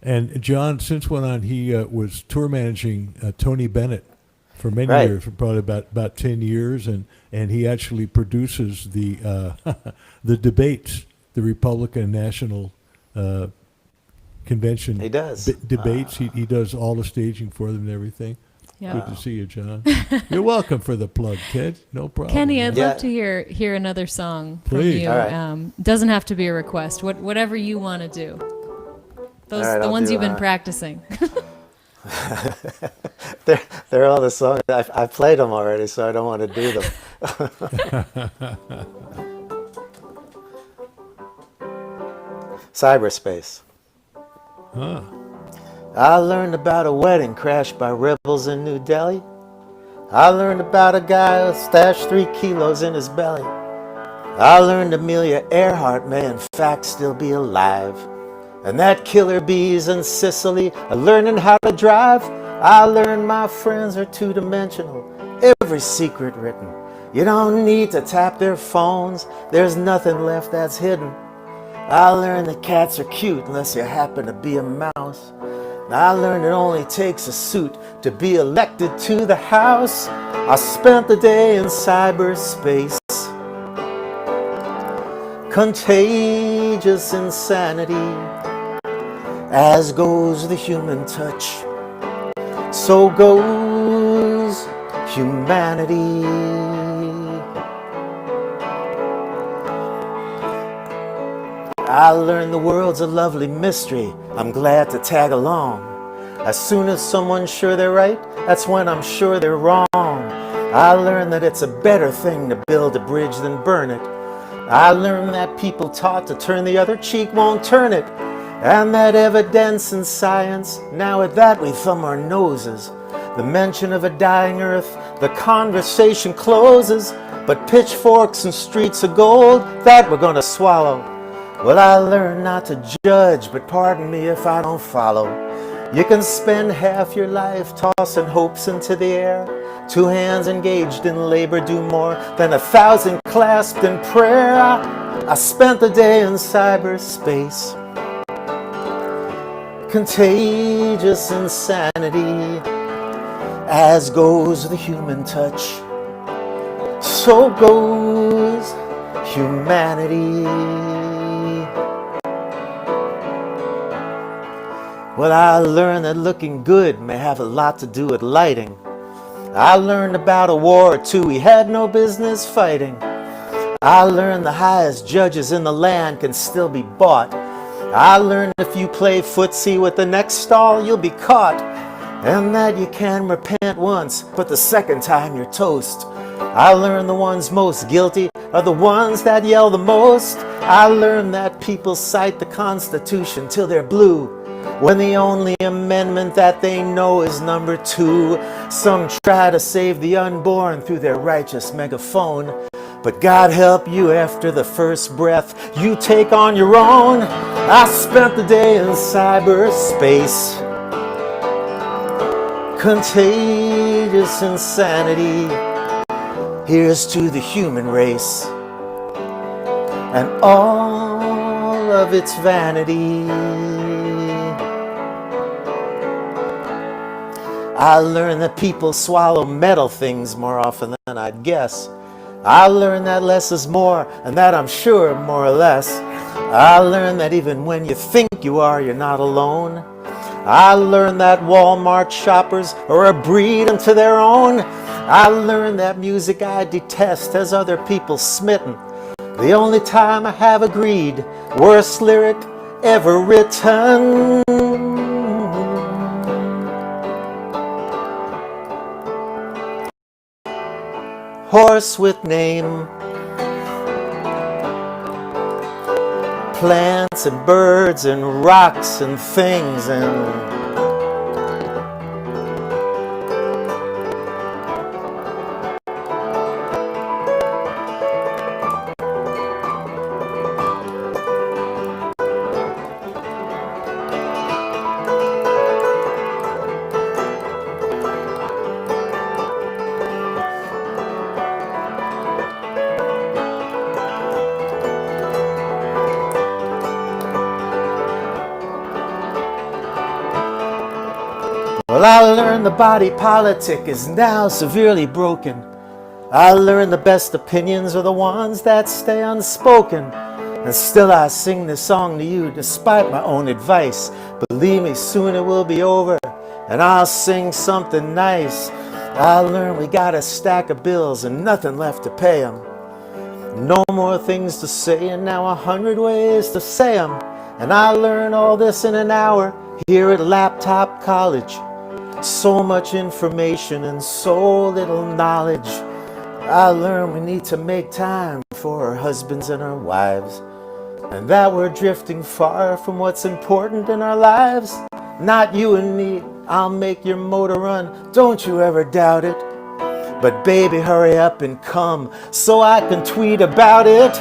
And John, since went on, he was tour managing Tony Bennett for many Right. years, for probably about 10 years, and he actually produces the the debates, the Republican National Convention. He does. Debates. He does all the staging for them and everything. Yeah. Good to see you, John. You're welcome for the plug, kid. No problem. Kenny, I'd Yeah. love to hear another song from Please. you. All right. Doesn't have to be a request. Whatever you want to do. Those All right, the I'll ones do, you've been practicing. They're all the songs. I've played them already, so I don't want to do them. Cyberspace. Huh. I learned about a wedding crashed by rebels in New Delhi. I learned about a guy who stashed 3 kilos in his belly. I learned Amelia Earhart may in fact still be alive. And that killer bees in Sicily are learning how to drive. I learned my friends are two-dimensional, every secret written. You don't need to tap their phones, there's nothing left that's hidden. I learned that cats are cute unless you happen to be a mouse. I learned it only takes a suit to be elected to the House. I spent the day in cyberspace. Contagious insanity, as goes the human touch. So goes humanity. I learned the world's a lovely mystery. I'm glad to tag along. As soon as someone's sure they're right, that's when I'm sure they're wrong. I learned that it's a better thing to build a bridge than burn it. I learned that people taught to turn the other cheek won't turn it. And that evidence and science, now at that we thumb our noses. The mention of a dying earth, the conversation closes. But pitchforks and streets of gold, that we're gonna swallow. Well, I learned not to judge, but pardon me if I don't follow. You can spend half your life tossing hopes into the air. 2 hands engaged in labor do more than 1,000 clasped in prayer. I spent the day in cyberspace. Contagious insanity. As goes the human touch, so goes humanity. Well, I learned that looking good may have a lot to do with lighting. I learned about a war or two we had no business fighting. I learned the highest judges in the land can still be bought. I learned if you play footsie with the next stall, you'll be caught. And that you can repent once, but the second time you're toast. I learned the ones most guilty are the ones that yell the most. I learned that people cite the Constitution till they're blue, when the only amendment that they know is number 2. Some try to save the unborn through their righteous megaphone. But God help you after the first breath you take on your own. I spent the day in cyberspace. Contagious insanity. Here's to the human race and all of its vanity. I learned that people swallow metal things more often than I'd guess. I learned that less is more, and that I'm sure more or less. I learned that even when you think you are, you're not alone. I learned that Walmart shoppers are a breed unto their own. I learned that music I detest has other people smitten. The only time I have agreed, worst lyric ever written. Horse with name. Plants and birds and rocks and things and well, I learned the body politic is now severely broken. I learned the best opinions are the ones that stay unspoken. And still I sing this song to you despite my own advice. Believe me, soon it will be over and I'll sing something nice. I learned we got a stack of bills and nothing left to pay 'em. No more things to say and now 100 ways to say 'em. And I learned all this in an hour here at Laptop College. So much information and so little knowledge. I learned we need to make time for our husbands and our wives, and that we're drifting far from what's important in our lives. Not you and me, I'll make your motor run, don't you ever doubt it. But baby, hurry up and come so I can tweet about it.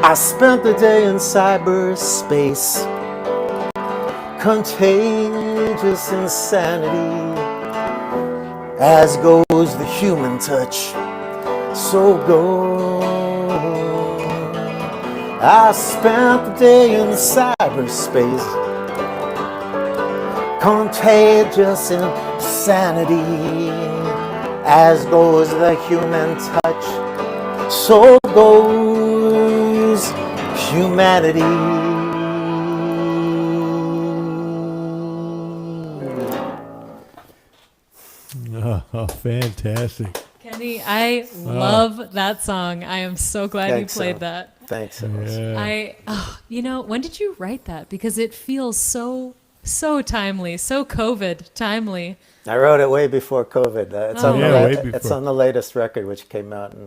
I spent the day in cyberspace. Contagious insanity. As goes the human touch, so goes. I spent the day in cyberspace. Contagious insanity. As goes the human touch, so goes humanity. Oh, fantastic. Kenny, I love that song. I am so glad Thanks, you played Al. that. Thanks, Alice. When did you write that? Because it feels so timely, so COVID timely. I wrote it way before COVID. way before. It's on the latest record, which came out in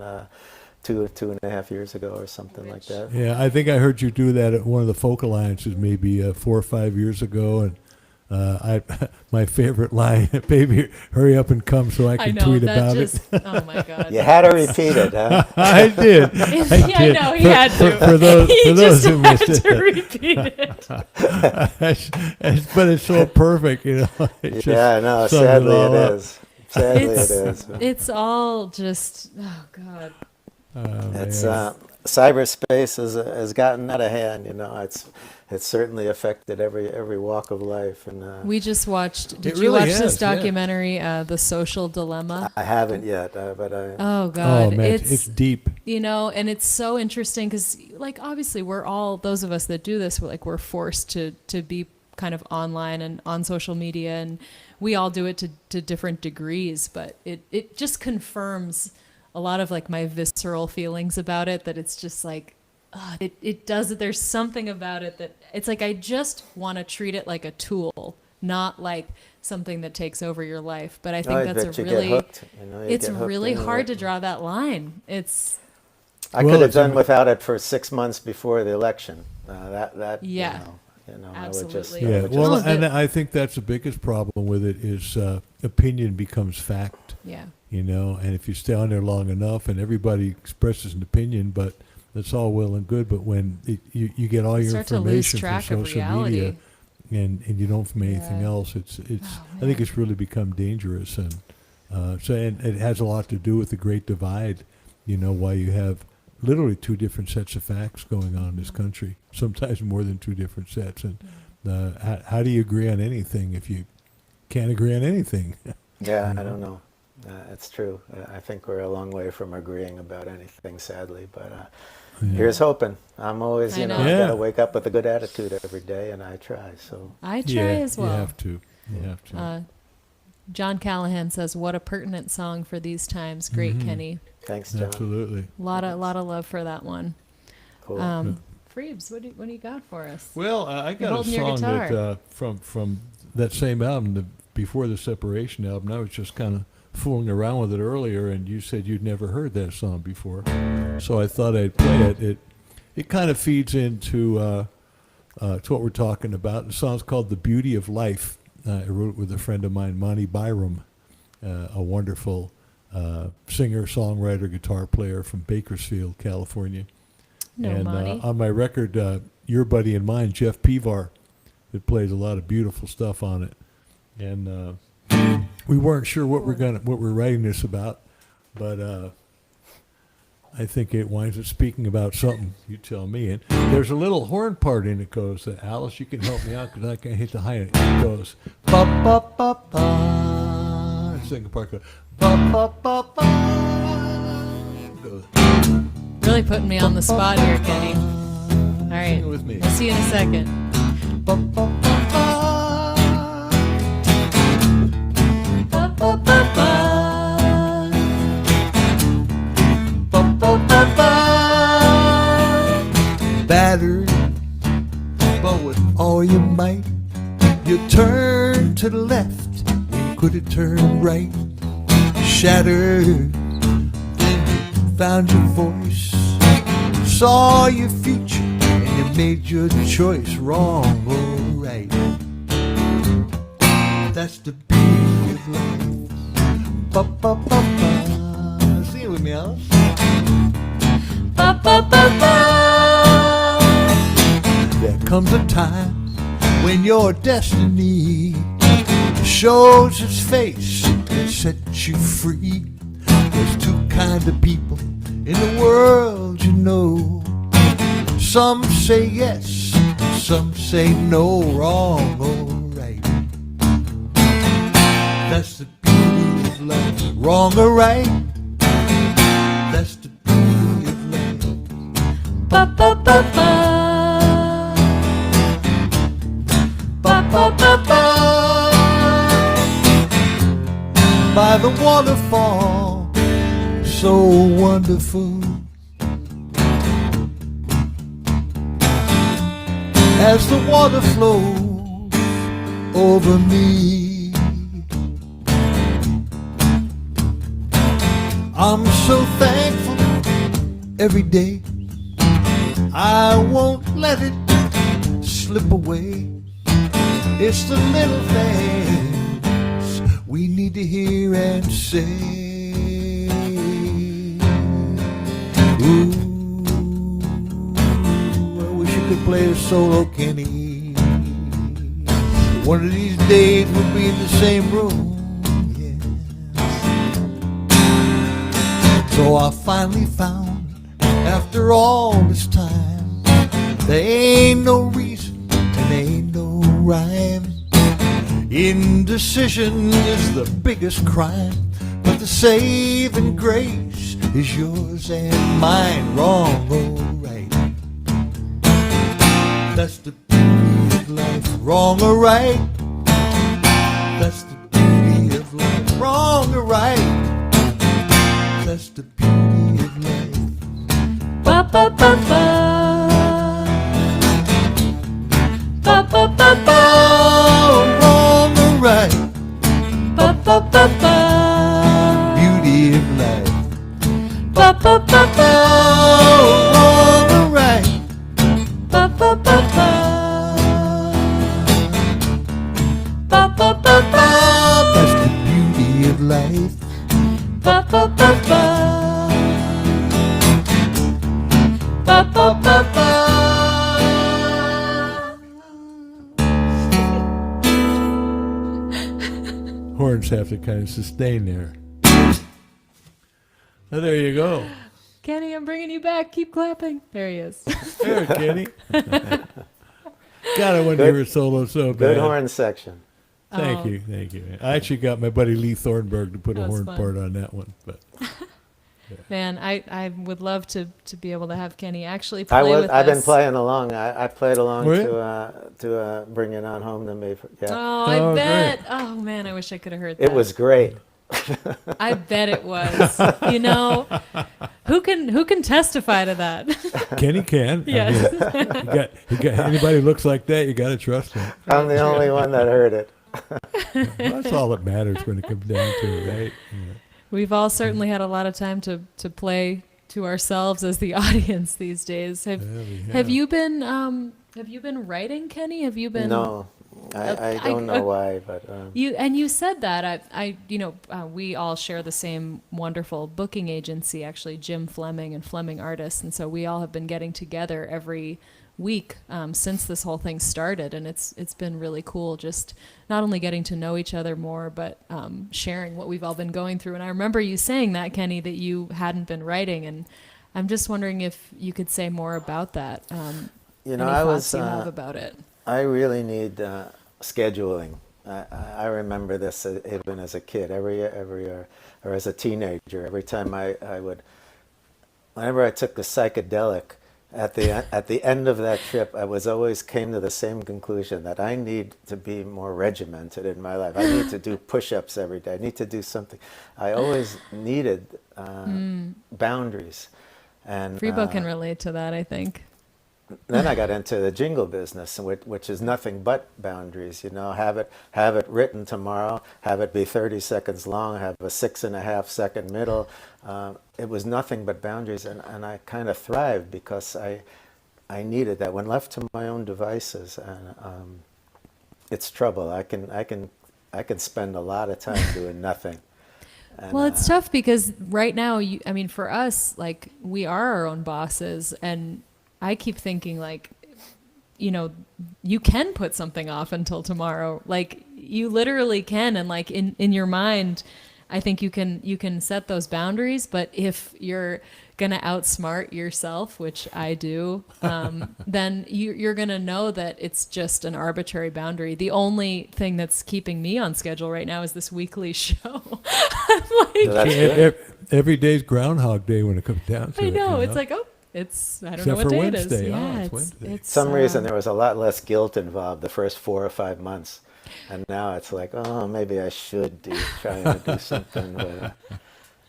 2.5 years ago or something like that. Yeah, I think I heard you do that at one of the folk alliances maybe 4 or 5 years ago, and my favorite line, "Baby, hurry up and come so I can tweet about it." Oh my God! You had to repeat it, huh? I did. I know he had to. For those just who had missed to it. repeat it. But it's so perfect, It Yeah, I know. sums Sadly, all it up. is. Sadly, it is. It's all just God. It's man. cyberspace has gotten out of hand. It's certainly affected every walk of life, and We just watched. Did It you really watch has, this yeah. documentary, The Social Dilemma? I haven't yet, but I. Oh God, Oh man, it's deep. and it's so interesting because, obviously, we're all those of us that do this. We're forced to be kind of online and on social media, and we all do it to different degrees. But it just confirms a lot of my visceral feelings about it. That it's just it does it. There's something about it that it's I just want to treat it like a tool, not like something that takes over your life. But I think I that's bet you really get hooked. it's get hooked really into hard it. to draw that line. It's I Well, could have it's done without it for 6 months before the election. Yeah. I would just. Absolutely. Yeah, I would well, just- and I think that's the biggest problem with it is opinion becomes fact. yeah. And if you stay on there long enough, and everybody expresses an opinion, but that's all well and good. But when you get all your Start to lose information from track of social reality. media, and you don't from anything Yeah. else, it's. Oh, I think man. it's really become dangerous, and and it has a lot to do with the Great Divide. Why you have literally two different sets of facts going on in this country, sometimes more than two different sets. And how do you agree on anything if you can't agree on anything? Yeah, I don't know. It's true. I think we're a long way from agreeing about anything, sadly. But here's hoping. I'm always, I know. I Yeah. got to wake up with a good attitude every day, and I try. So I try as well. You have to. You have to. John Callahan says, "What a pertinent song for these times." Great, Mhm. Kenny. thanks, John. Absolutely. Lot of love for that one. Cool. Freebs, what do you got for us? Well, I got a holding your song guitar. that from that same album, the Before the Separation album. I was just kind of fooling around with it earlier, and you said you'd never heard that song before, so I thought I'd play it. It kind of feeds into to what we're talking about. The song's called "The Beauty of Life." I wrote it with a friend of mine, Monty Byram, a wonderful singer, songwriter, guitar player from Bakersfield, California. No, And Monty. on my record, your buddy and mine, Jeff Pivar, that plays a lot of beautiful stuff on it. And we weren't sure what we're writing this about, but I think it winds up speaking about something. You tell me. And there's a little horn part in it goes. Alice, you can help me out because I can't hit the high note. It goes ba ba ba ba. The second part goes ba ba ba ba. It goes. Really putting me on the spot here, Kenny. All right. Sing it with me. We'll see you in a second. Ba, ba, ba, ba. Ba, ba, ba, ba. Ba, ba, ba, ba. Battered, but with all your might, you turned to the left when you could have turned right. Shattered, then you found your voice, saw your future, and you made your choice, wrong or right. That's the beauty of life. Ba, ba, ba, ba. Sing it with me, Alice. Ba, ba, ba, ba. There comes a time when your destiny shows its face and sets you free. There's two kinds of people in the world, Some say yes, some say no, wrong or right. That's the beauty of life, wrong or right. That's the beauty of life. Ba, ba, ba, ba. Ba, ba, ba, ba. by the waterfall, so wonderful. As the water flows over me, I'm so thankful every day. I won't let it slip away. It's the little things we need to hear and say. Ooh, I wish you could play a solo, Kenny. One of these days we'll be in the same room. Yeah. So I finally found, after all this time, there ain't no reason and ain't no rhyme. Indecision is the biggest crime, but the saving grace is yours and mine. Wrong or right, that's the beauty of life. Wrong or right, that's the beauty of life. Wrong or right, that's the beauty of life. Ba ba ba ba. Ba ba ba ba. Wrong or right, Ba ba ba ba. beauty of life. Ba ba ba ba. Wrong or right, Ba ba ba ba. Ba ba ba ba. that's the beauty of life. Ba ba ba ba. Ba ba ba ba. Horns have to kind of sustain there. Oh, there you go. Kenny, I'm bringing you back. Keep clapping. There he is. There, Kenny. God, I wanted to hear a solo so bad. Good horn section. Thank Oh. you, thank you. I actually got my buddy Lee Thornburg to put a That was horn fun. part on that one, but Man, I would love to be able to have Kenny actually play with I've us. been playing along. I played along Were you? to Bring It On Home to Me. Yeah, Oh, I Oh, bet. Oh man, I wish I could have heard that. it was great. I bet it was. You know, who can testify to that? Kenny can. Yes. I mean, you got anybody who looks like that, you got to trust him. I'm the only one that heard it. Well, that's all that matters when it comes down to it, right? Yeah. We've all certainly had a lot of time to play to ourselves as the audience these days. Yeah, we Have you been writing, Kenny? Have you been? No, I don't know why, but You said that we all share the same wonderful booking agency, actually, Jim Fleming and Fleming Artists, and so we all have been getting together every week since this whole thing started, and it's been really cool, just not only getting to know each other more, but sharing what we've all been going through. And I remember you saying that, Kenny, that you hadn't been writing, and I'm just wondering if you could say more about that. Any I thoughts was. you have about it? I really need scheduling. I remember this even as a kid, every year, or as a teenager. Every time whenever I took the psychedelic, at the end of that trip, I always came to the same conclusion that I need to be more regimented in my life. I need to do push-ups every day. I need to do something. I always needed boundaries. And Freebo can relate to that, I think. then I got into the jingle business, which is nothing but boundaries. Have it written tomorrow, have it be 30 seconds long, have a 6.5 second middle. It was nothing but boundaries, and I kind of thrived because I needed that. When left to my own devices, and it's trouble. I can spend a lot of time doing nothing. And, Well, it's tough because right now, for us, like, we are our own bosses, and I keep thinking, like, you can put something off until tomorrow. Like, you literally can, and like in your mind, I think you can set those boundaries. But if you're gonna outsmart yourself, which I do, then you're gonna know that it's just an arbitrary boundary. The only thing that's keeping me on schedule right now is this weekly show. I'm like, So that's good. Every day's Groundhog Day when it comes down to it. I know. you It's like, oh, I don't Except know what for day Wednesday. it is. Oh, Yeah, it's Wednesday. it's some reason there was a lot less guilt involved the first 4 or 5 months. And now it's like, oh, maybe I should try to do something. But,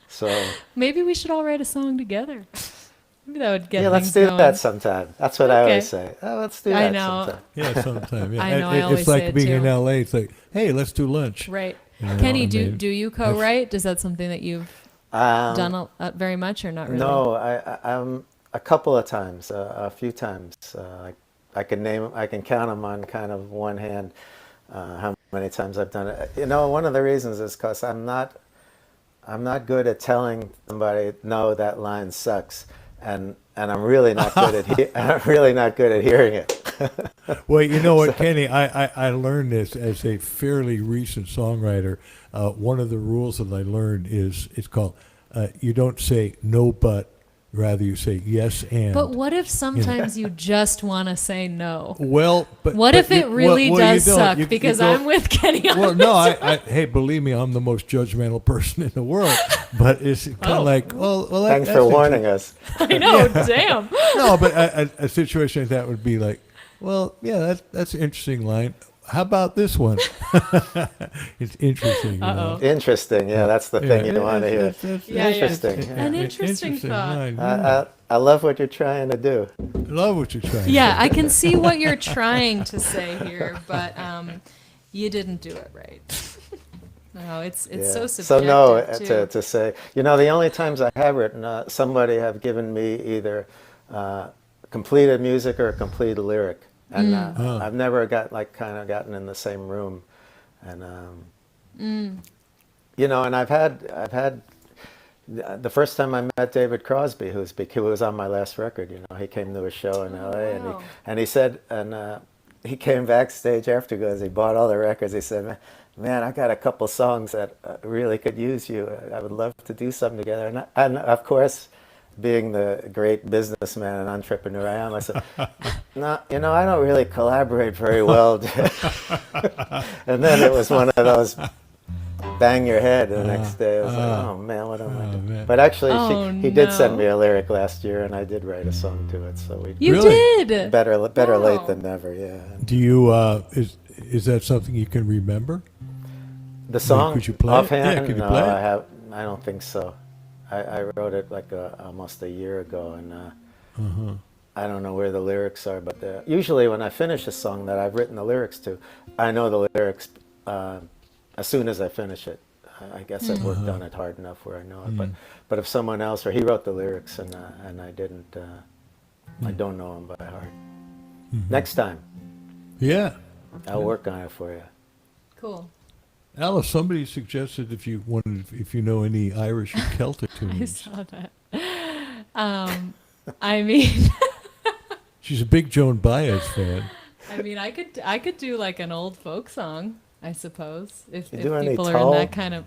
so Maybe we should all write a song together. Maybe that would get yeah, let's things do going. that sometime. That's what I Okay. always say. Oh, let's do I that know. sometime. Yeah, sometime. Yeah. I know, I It's always like say it being in too. LA. It's like, hey, let's do lunch. Right. You know, Kenny, I do mean, you co-write? Is that something that you've done very much or not really? No, I'm a couple of times, a few times. I can count them on kind of one hand how many times I've done it. You know, one of the reasons is because I'm not good at telling somebody, no, that line sucks, and I'm really not good at hearing it. Well, you know what, Kenny, I learned this as a fairly recent songwriter. One of the rules that I learned is it's called you don't say no but, rather you say yes and. But what if sometimes you just want to say no? Well, but What if it really does you don't. suck? You Because go- I'm with Kenny on Well, this. no, hey, believe me, I'm the most judgmental person in the world. But it's kind of like, well, Thanks that's for warning us. I know, damn. No, but a situation like that would be like, well, yeah, that's an interesting line. How about this one? It's interesting. You know? Uh-oh. Interesting, yeah, that's the thing you want to hear. Yeah, yeah. Interesting. Yeah. An interesting thought. line, yeah. I love what you're trying to do. I love what you're trying. Yeah, to I can see what you're trying to say here, but you didn't do it right. No, it's Yeah. so So no, subjective too. to say, you know, the only times I have written, somebody have given me either completed music or a completed lyric, and I've never gotten in the same room, and you know, and I've had the first time I met David Crosby, who was on my last record. You know, he came to a show in L.A. Wow. and he said, he came backstage after because he bought all the records. He said, man, I got a couple songs that really could use you. I would love to do something together. And of course, being the great businessman and entrepreneur I am, I said, no, you know, I don't really collaborate very well. And then it was one of those bang your head the next day. I was like, oh man, what am I doing? man. But actually, he did no. send me a lyric last year, and I did write a song to it. So we You Really? did. better Wow. late than never. Yeah. Do you is that something you can remember? The song could you play it? offhand? Yeah, could you No, play it? I don't think so. I wrote it like almost a year ago, and I don't know where the lyrics are. But usually, when I finish a song that I've written the lyrics to, I know the lyrics as soon as I finish it. I guess I've worked on it hard enough where I know it. But if someone else, or he wrote the lyrics and I didn't, I don't know them by heart. Next time, Yeah. I'll work on it for you. Cool. Alice, somebody suggested if you know any Irish or Celtic I tunes. saw that. I mean, She's a big Joan Baez fan. I could do like an old folk song, I suppose, if do any people are in Tull? that kind of.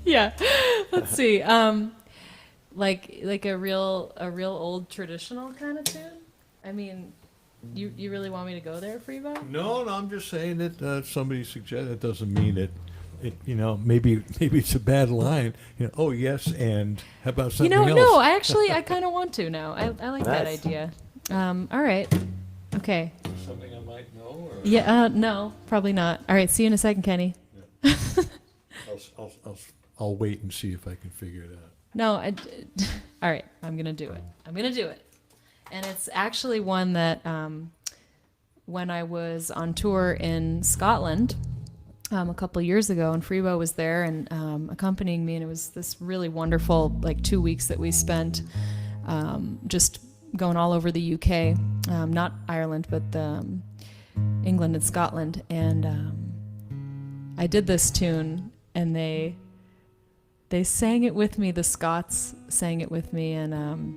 Yeah, let's see. Like a real old traditional kind of tune. I mean, you really want me to go there, Freebo? No, I'm just saying that somebody suggested. It doesn't mean it. You know, maybe it's a bad line. You know, oh yes, and how about something else? No, I kind of want to now. I like that Nice. idea. All right. Okay. Something I might know. Or Yeah. No, probably not. All right. See you in a second, Kenny. I'll wait and see if I can figure it out. No. All right. I'm gonna do it. And it's actually one that when I was on tour in Scotland a couple of years ago, and Freebo was there and accompanying me, and it was this really wonderful 2 weeks that we spent just going all over the UK, not Ireland, but England and Scotland. And I did this tune, and they sang it with me. The Scots sang it with me, and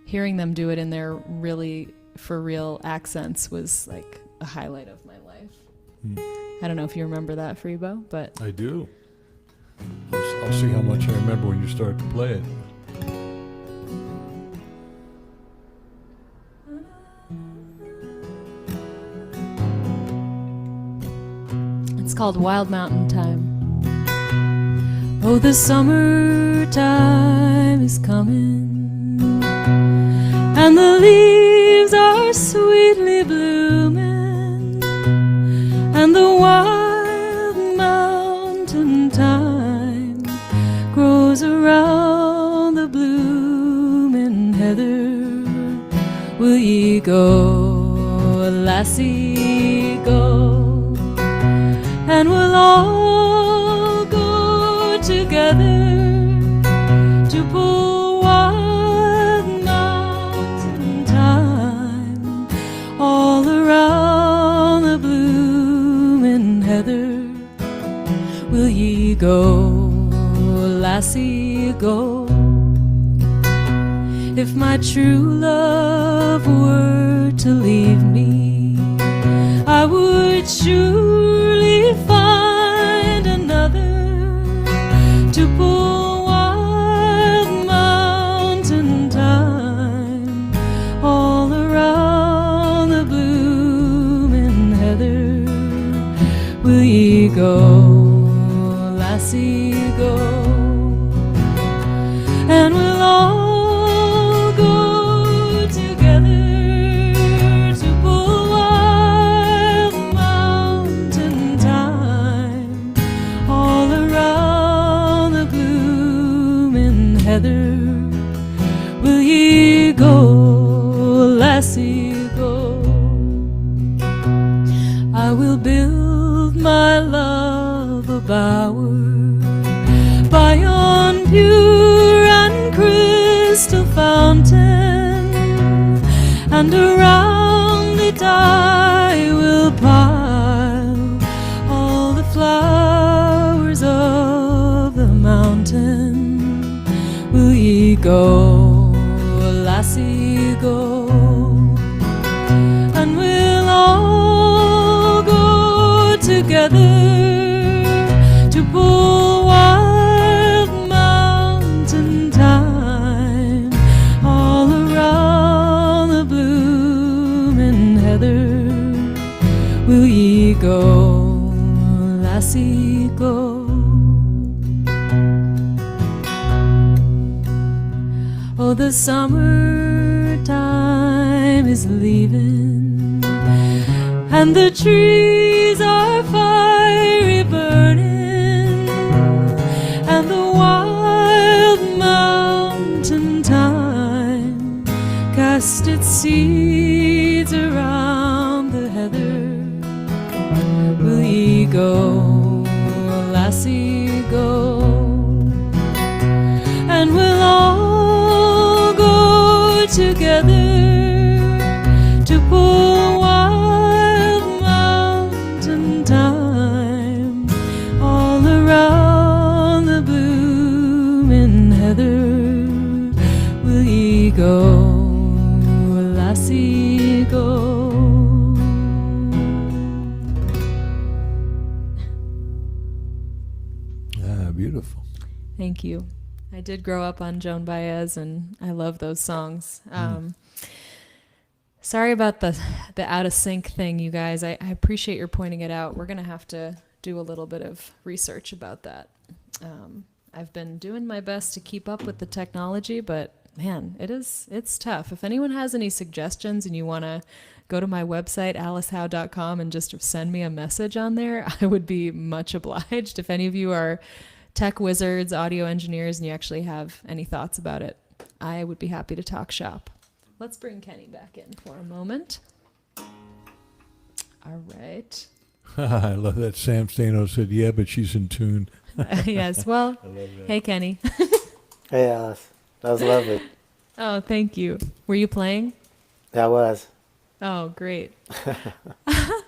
hearing them do it in their really for real accents was like a highlight of my life. I don't know if you remember that, Freebo, but I do. I'll see how much I remember when you start to play it. it's called Wild Mountain Time. Oh, the summertime is coming, and the leaves are sweetly slowly blooming, and the wild mountain thyme grows around the blooming heather. Will ye go, lassie, go? And we'll all go together to pull wild mountain thyme all around the blooming heather. Will ye go, lassie, go? If my true love were to leave me, I would surely find another to pull wild mountain thyme all around the blooming heather. Will ye go, lassie, go? And we'll all heather. Will ye go, lassie, go? I will build my love a bower by yon pure and crystal fountain, and around it I will pile all the flowers of the mountain. Will ye go, lassie, go? And we'll all go together to pull wild mountain thyme all around the blooming heather. Will ye go, lassie, go? Oh, the summertime is leaving, and the trees are fiery burning, and the wild mountain thyme cast its seeds around the heather. Will ye go, lassie, go? And we'll all together to pull wild mountain thyme all around the blooming heather. Will ye go, lassie, go? Ah, beautiful. Thank you. I did grow up on Joan Baez, and I love those songs. Sorry about the out of sync thing, you guys. I appreciate your pointing it out. We're going to have to do a little bit of research about that. I've been doing my best to keep up with the technology, but man, it's tough. If anyone has any suggestions and you want to go to my website, alicehowe.com, and just send me a message on there, I would be much obliged. If any of you are tech wizards, audio engineers, and you actually have any thoughts about it, I would be happy to talk shop. Let's bring Kenny back in for a moment. All right. I love that Sam Stano said, yeah, but she's in tune. Yes, well, hey, Kenny. Hey, Alice. That was lovely. Oh, thank you. Were you playing? That was. Oh, great.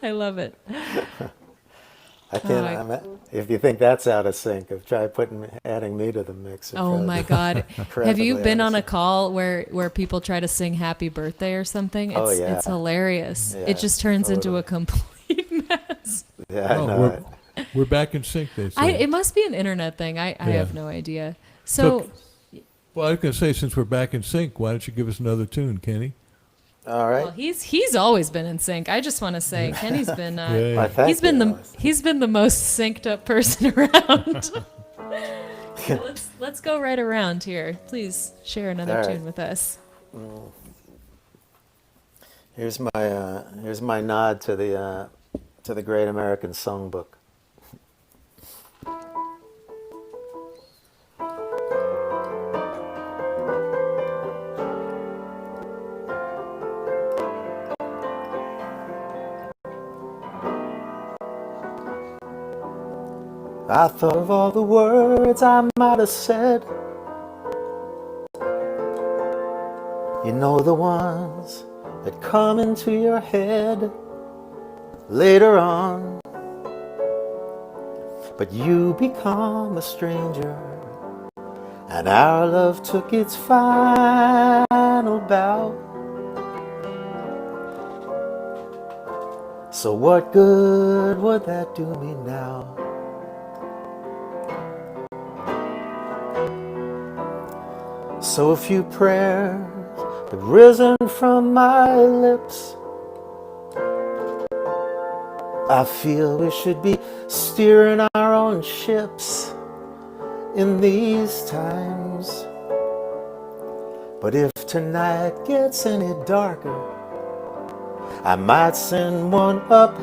I love it. I can't. If you think that's out of sync, try adding me to the mix. Oh my God! Have you been on a call where people try to sing "Happy Birthday" or something? It's hilarious. Yeah, it just turns into a complete mess. Yeah, I know. We're back in sync. They say. It must be an internet thing. I have no idea. So, well, I was going to say, since we're back in sync, why don't you give us another tune, Kenny? All right. Well, he's always been in sync. I just want to say Kenny's been he's been the most synced up person around. So let's go right around here. Please share another tune with us. Here's my nod to the Great American Songbook. I thought of all the words I might have said. You know, the ones that come into your head later on. But you become a stranger, and our love took its final bow. So what good would that do me now? So a few prayers have risen from my lips. I feel we should be steering our own ships in these times. But if tonight gets any darker, I might send one up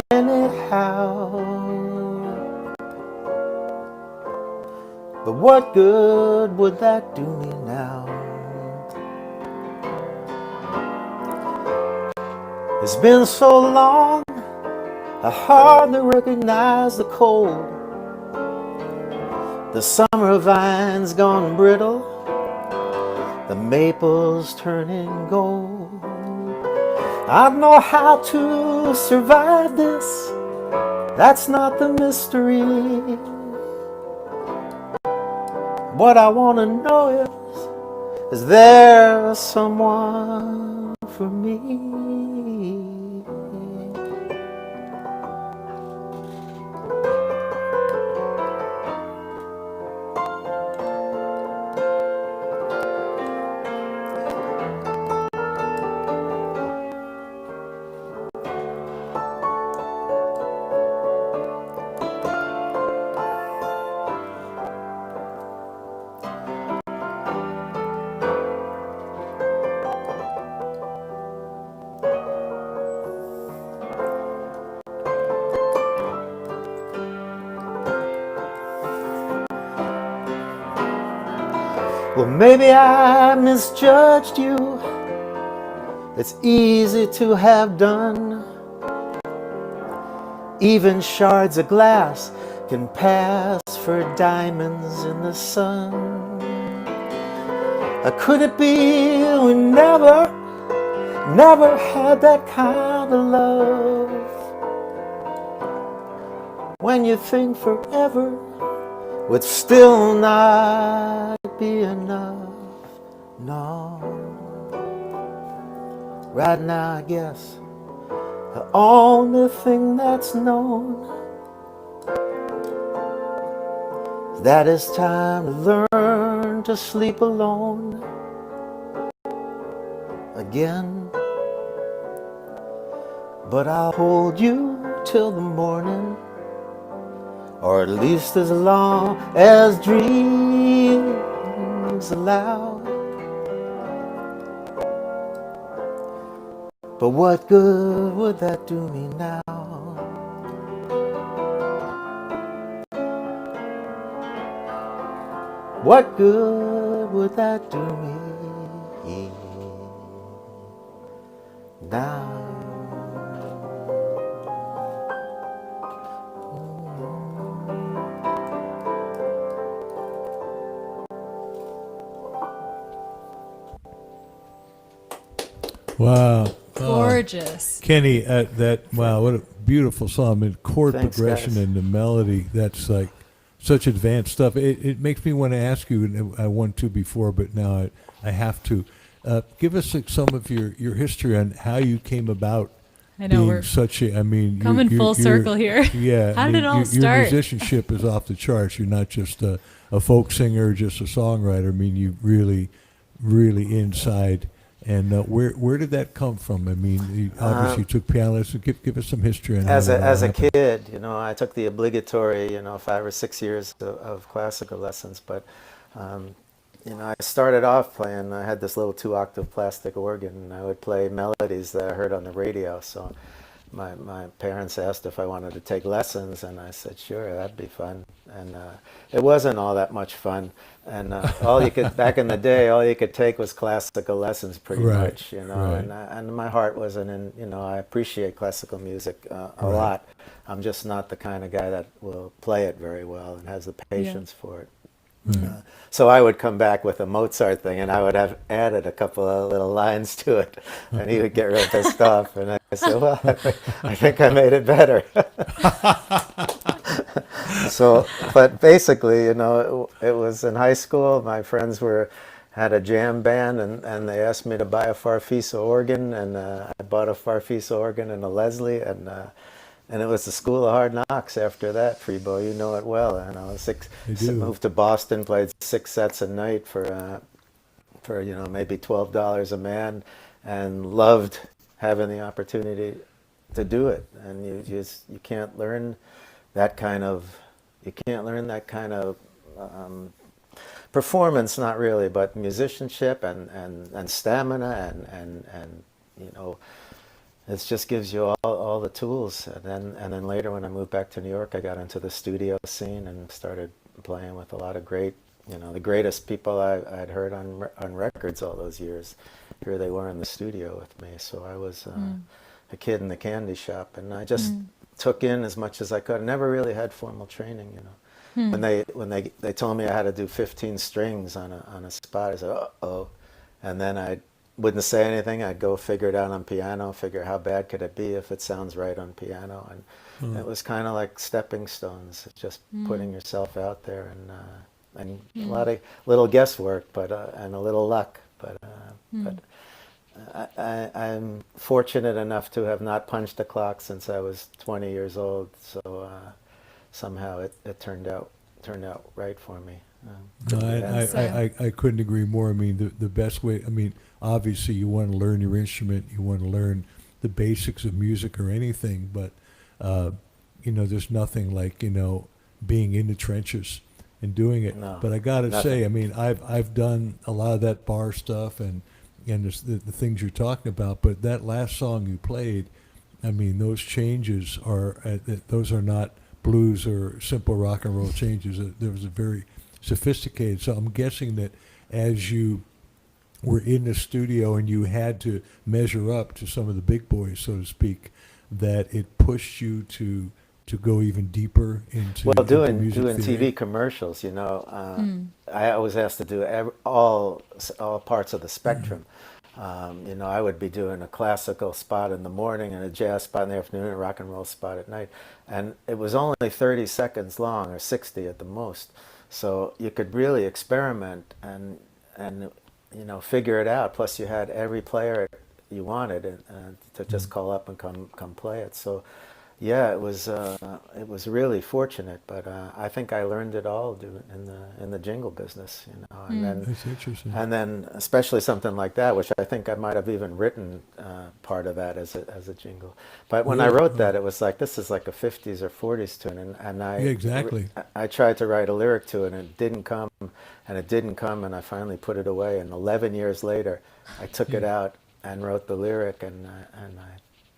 anyhow. But what good would that do me now? It's been so long, I hardly recognize the cold. The summer vine's gone brittle, the maples turning gold. I don't know how to survive this, that's not the mystery. What I want to know is there someone for me? Well, maybe I misjudged you. It's easy to have done. Even shards of glass can pass for diamonds in the sun. Could it be we never had that kind of love? When you think forever would still not be enough. No. Right now, I guess the only thing that's known is that it's time to learn to sleep alone again. But I'll hold you till the morning, or at least as long as dreams allow. But what good would that do me now? What good would that do me now? Wow. Gorgeous. Kenny, wow, what a beautiful song. I mean, chord Thanks, progression guys. and the melody, that's like such advanced stuff. It makes me want to ask you, and I want to before, but now I have to. Give us some of your history on how you came about I know being we're such a, I mean, coming full circle here. Yeah. How did it all Your start? musicianship is off the charts. You're not just a folk singer, just a songwriter. I mean, you really inside. And where did that come from? I mean, you obviously took piano lessons. Give us some history on how As that all a happened. kid, I took the obligatory, 5 or 6 years of classical lessons. But I started off playing, I had this little 2-octave plastic organ, and I would play melodies that I heard on the radio. So my parents asked if I wanted to take lessons, and I said, sure, that'd be fun. And it wasn't all that much fun. And back in the day, all you could take was classical lessons pretty much, Right. and my heart wasn't in, I appreciate classical music a lot. I'm just not the kind of guy that will play it very well and has the patience for it. So I would come back with a Mozart thing, and I would have added a couple of little lines to it, and he would get real pissed off. And I said, well, I think I made it better. So, but basically, it was in high school. My friends had a jam band, and they asked me to buy a Farfisa organ, and I bought a Farfisa organ and a Leslie, and it was the school of hard knocks after that, Freebo. You know it well. And I was moved to Boston, played 6 sets a night for maybe $12 a man, and loved having the opportunity to do it. And you can't learn that kind of performance, not really, but musicianship and stamina and it just gives you all the tools. And then later, when I moved back to New York, I got into the studio scene and started playing with a lot of great, the greatest people I'd heard on records all those years. Here they were in the studio with me. So I was a kid in the candy shop, and I just took in as much as I could. I never really had formal training, When they told me I had to do 15 strings on a spot, I said, uh-oh. And then I wouldn't say anything. I'd go figure it out on piano, figure how bad could it be if it sounds right on piano. And it was kind of like stepping stones, just putting yourself out there, and a lot of little guesswork, and a little luck. But I'm fortunate enough to have not punched a clock since I was 20 years old. So somehow it turned out right for me. No, I couldn't agree more. I mean, the best way, obviously you want to learn your instrument, you want to learn the basics of music or anything, but, there's nothing like, being in the trenches and doing it. No, but I got to nothing. say, I've done a lot of that bar stuff and the things you're talking about, but that last song you played, those changes those are not blues or simple rock and roll changes. There was a very sophisticated. So I'm guessing that as you were in the studio and you had to measure up to some of the big boys, so to speak, that it pushed you to go even deeper into doing music theory. TV commercials. I always asked to do all parts of the spectrum. I would be doing a classical spot in the morning and a jazz spot in the afternoon and a rock and roll spot at night. And it was only 30 seconds long, or 60 at the most. So you could really experiment and figure it out. Plus you had every player you wanted to just call up and come play it. So yeah, it was really fortunate, but I think I learned it all in the jingle business, and then That's interesting. and then especially something like that, which I think I might have even written part of that as a jingle. But when I wrote that, it was like, this is like a 50s or 40s tune, and exactly. I tried to write a lyric to it, and it didn't come, and I finally put it away. And 11 years later, I took it out and wrote the lyric,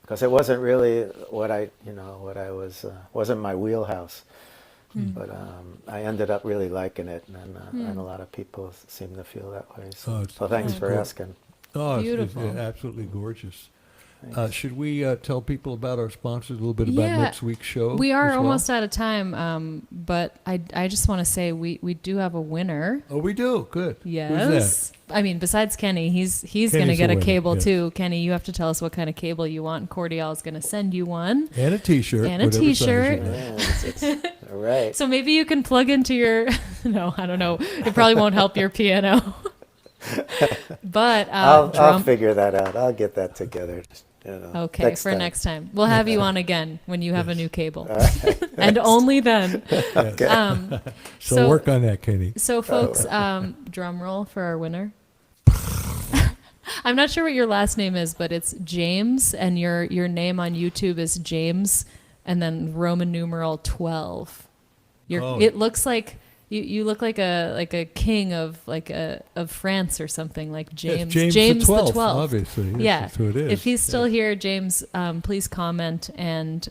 because it wasn't really wasn't my wheelhouse. But I ended up really liking it, and a lot of people seem to feel that way. So thanks for asking. Oh, Beautiful. it's absolutely gorgeous. Should we tell people about our sponsors, a little bit about next week's show? We are as well? almost out of time, but I just want to say we do have a winner. Oh, we do? Good. Yes. Who's besides Kenny, he's going to get a cable too. Kenny, you have to tell us what kind of cable you want. Cordial is going to send you one. And a T-shirt. And a whatever size T-shirt. you want. Yeah, all right. So maybe you can plug into your, no, I don't know. It probably won't help your piano. But I'll figure that out. I'll get that togetger. Okay, for next time. We'll have you on again when you have a new cable. And only then. Okay. So work on that, Kenny. So folks, drum roll for our winner. I'm not sure what your last name is, but it's James, and your name on YouTube is James, and then Roman numeral 12. It looks like You look like a king of of France or something, like James. Yes, James the 12th, 12th. obviously. Yes, Yeah. that's who it is. If he's still here, James, please comment, and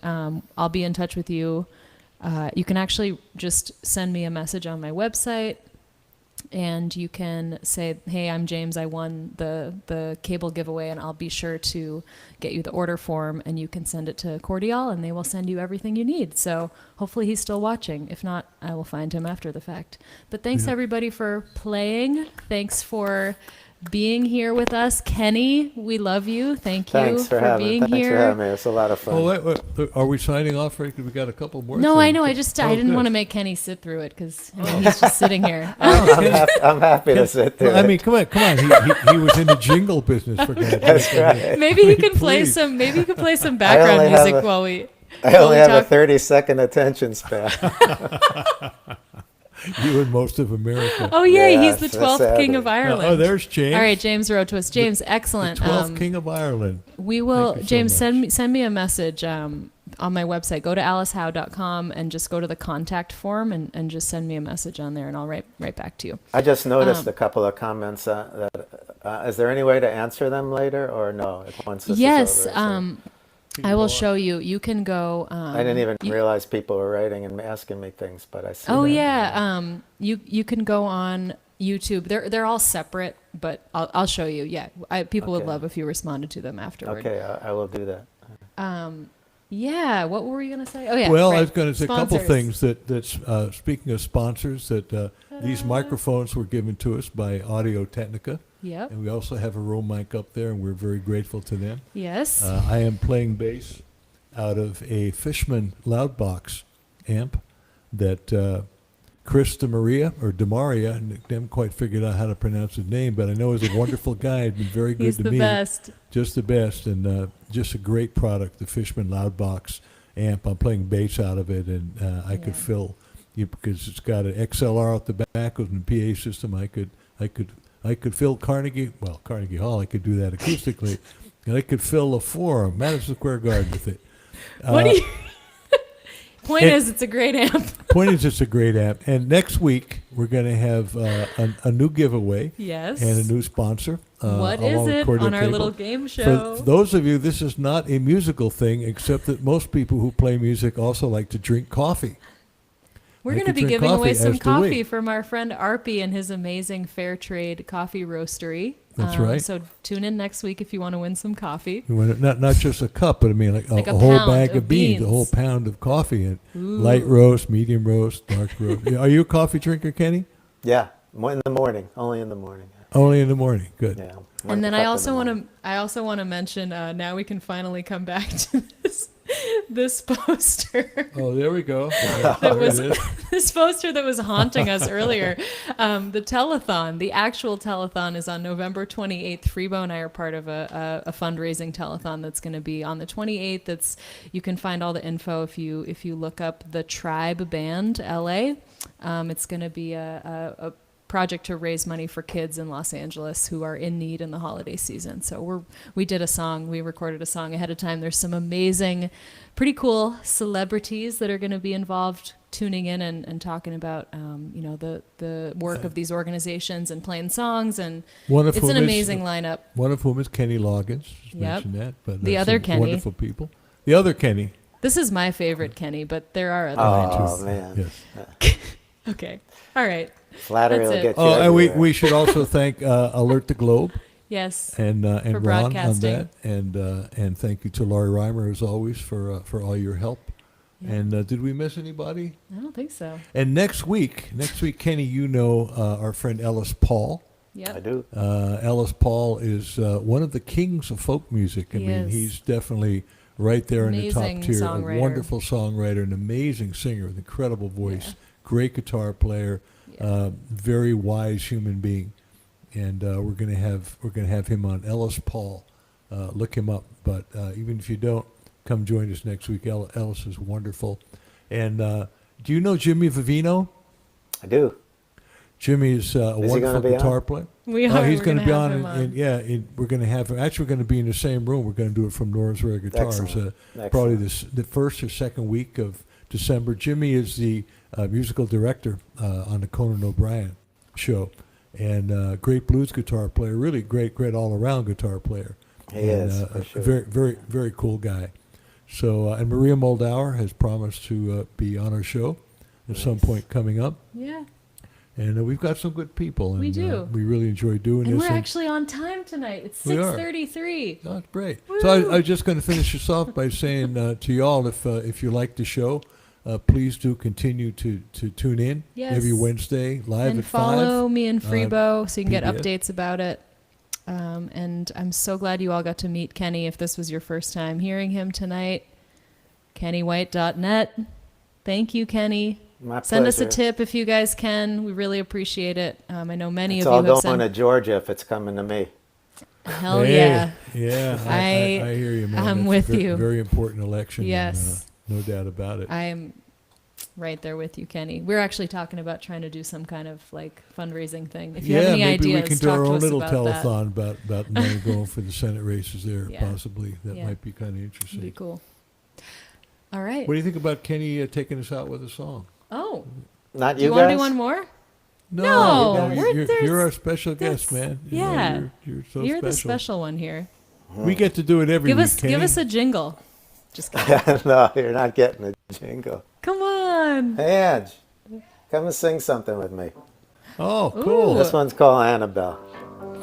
I'll be in touch with you. You can actually just send me a message on my website, and you can say, hey, I'm James, I won the cable giveaway, and I'll be sure to get you the order form, and you can send it to Cordial, and they will send you everything you need. So hopefully he's still watching. If not, I will find him after the fact. But thanks everybody for playing. Thanks for being here with us. Kenny, we love you. Thank you for being here. Thanks for having me. It's a lot of fun. Oh, wait. Are we signing off? Right? We got a couple more. No, things. I know. I didn't good. want to make Kenny sit through it because he's just sitting here. I'm happy to sit there. Well, I mean, come on. He was in the jingle business for God's That's sake. right. Maybe he can play Please. some. Maybe he can play some background only have music a- while we. I only have a talk. 30-second attention span. You and most of America. Oh yeah, Yes, he's the that's 12th king sad. of Ireland. Oh, there's James. All right, James wrote to us. James, excellent. 12th king of Ireland. We will, Thank you so James, much. send me a message on my website. Go to alicehow.com and just go to the contact form and just send me a message on there, and I'll write back to you. I just noticed a couple of comments. Is there any way to answer them later, or no? Once this Yes, is over, I will show you. You can go. I didn't even realize people were writing and asking me things, but I see. Oh that. yeah, you can go on YouTube. They're all separate, but I'll show you. Yeah, people would Okay. love if you responded to them afterward. Okay, I will do that. Yeah, what were we gonna say? Oh yeah. Well, right. I was going to say a couple Sponsors. things. Speaking of sponsors, that these microphones were given to us by Audio Technica, Yep. and we also have a room mic up there, and we're very grateful to them. Yes. I am playing bass out of a Fishman Loudbox amp that Chris DeMaria, I haven't quite figured out how to pronounce his name, but I know he's a wonderful guy. He's been very good He's to the me. best. Just the best, and just a great product, the Fishman Loudbox amp. I'm playing bass out of it, and I could fill, because it's got an XLR out the back with a PA system. I could fill Carnegie Hall. I could do that acoustically, and I could fill a Forum, Madison Square Garden with it. What do you? Point is, it's a great amp. Point is, it's a great amp. And next week, we're going to have a new giveaway Yes. and a new sponsor. What along is with it Cordial on our Cable. little game show? For those of you, this is not a musical thing, except that most people who play music also like to drink coffee. We're I going to could be drink giving away coffee some as do we. coffee from our friend Arpy and his amazing fair trade coffee roastery. That's right. So tune in next week if you want to win some coffee. We want not just a cup, but I mean like a a whole pound bag of of beans, a beans. whole pound of coffee, and Ooh. light roast, medium roast, dark roast. Are you a coffee drinker, Kenny? Yeah, in the morning, only in the morning. Only in the morning. Good. Yeah. And then I also want to mention. Now we can finally come back to this poster. Oh, there we go. That was this poster that was haunting us earlier. The telethon, the actual telethon, is on November 28th. Freebo and I are part of a fundraising telethon that's going to be on the 28th. You can find all the info if you look up the Tribe Band LA. It's going to be a project to raise money for kids in Los Angeles who are in need in the holiday season. So we recorded a song ahead of time. There's some amazing, pretty cool celebrities that are going to be involved tuning in and talking about the work of these organizations and playing songs, and it's an amazing lineup. One of whom is Kenny Loggins. Just Yep. mentioned that, but The other some Kenny. wonderful people. The other Kenny. This is my favorite Kenny, but there are other Oh Kennys. man, Yes. Okay. All right. flattery That's will it. get you. Oh, and everywhere. we should also thank Alert the Globe Yes. and For Ron on broadcasting. that, and thank you to Laurie Reimer as always for all your help. Yeah. And did we miss anybody? I don't think so. And next week, Kenny, our friend Ellis Paul. Yep. I do. Ellis Paul is one of the kings of folk music. I He mean, is. he's definitely right there in the Amazing top tier. songwriter. A wonderful songwriter, an amazing singer with incredible voice, Yeah. great guitar player, Yeah. very wise human being. And we're gonna have him on. Ellis Paul, look him up. But even if you don't, come join us next week. Ellis is wonderful. And do you know Jimmy Vivino? I do. Jimmy is a he wonderful gonna be on? guitar player. We are. He's We're going to be have on, him we're going to have him. Actually, we're going to be in the same room. We're going to do it from Norris Rare Guitars. Excellent. Probably Excellent. the first or second week of December. Jimmy is the musical director on the Conan O'Brien show, and great blues guitar player, really great all-around guitar player. He is, for sure. Very, very cool guy. So, and Maria Moldauer has promised to be on our show at some point coming up. Yeah. And we've got some good people. And, We do. We really enjoy doing And this. we're actually on time tonight. It's 6:33. Oh, that's great. Woo. So I was just going to finish this off by saying to y'all, if you like the show, please do continue to tune in every Wednesday live and at 5. Follow me and Freebo so you can get PBS. updates about it. And I'm so glad you all got to meet Kenny if this was your first time hearing him tonight. KennyWhite.net. Thank you, Kenny. My Send us a pleasure. tip if you guys can. We really appreciate it. I know many It's of all you have going to sent. Georgia if it's coming to me. Hell Hey, yeah. Yeah, I hear you, man. I'm That's with a you. Very important election. Yes. And, no doubt about it. I am right there with you, Kenny. We're actually talking about trying to do some kind of like fundraising thing. If you have any maybe ideas, we can do talk our to own us little about that. telethon about money going for the Senate races there, Yeah. possibly. That Yeah. might be kind of It'd interesting. be cool. All right. What do you think about Kenny taking us out with a song? Oh, Not do you you want to guys? do one more? No, No, you're our special guest, man. You know, Yeah. you're so You're special. the special one here. We get to do it every Give week, us Kenny. a jingle. Just kidding. No, you're not getting a jingle. Come on. Hey, Ange, come and sing something with me. Oh, cool. Ooh. This one's called Annabelle.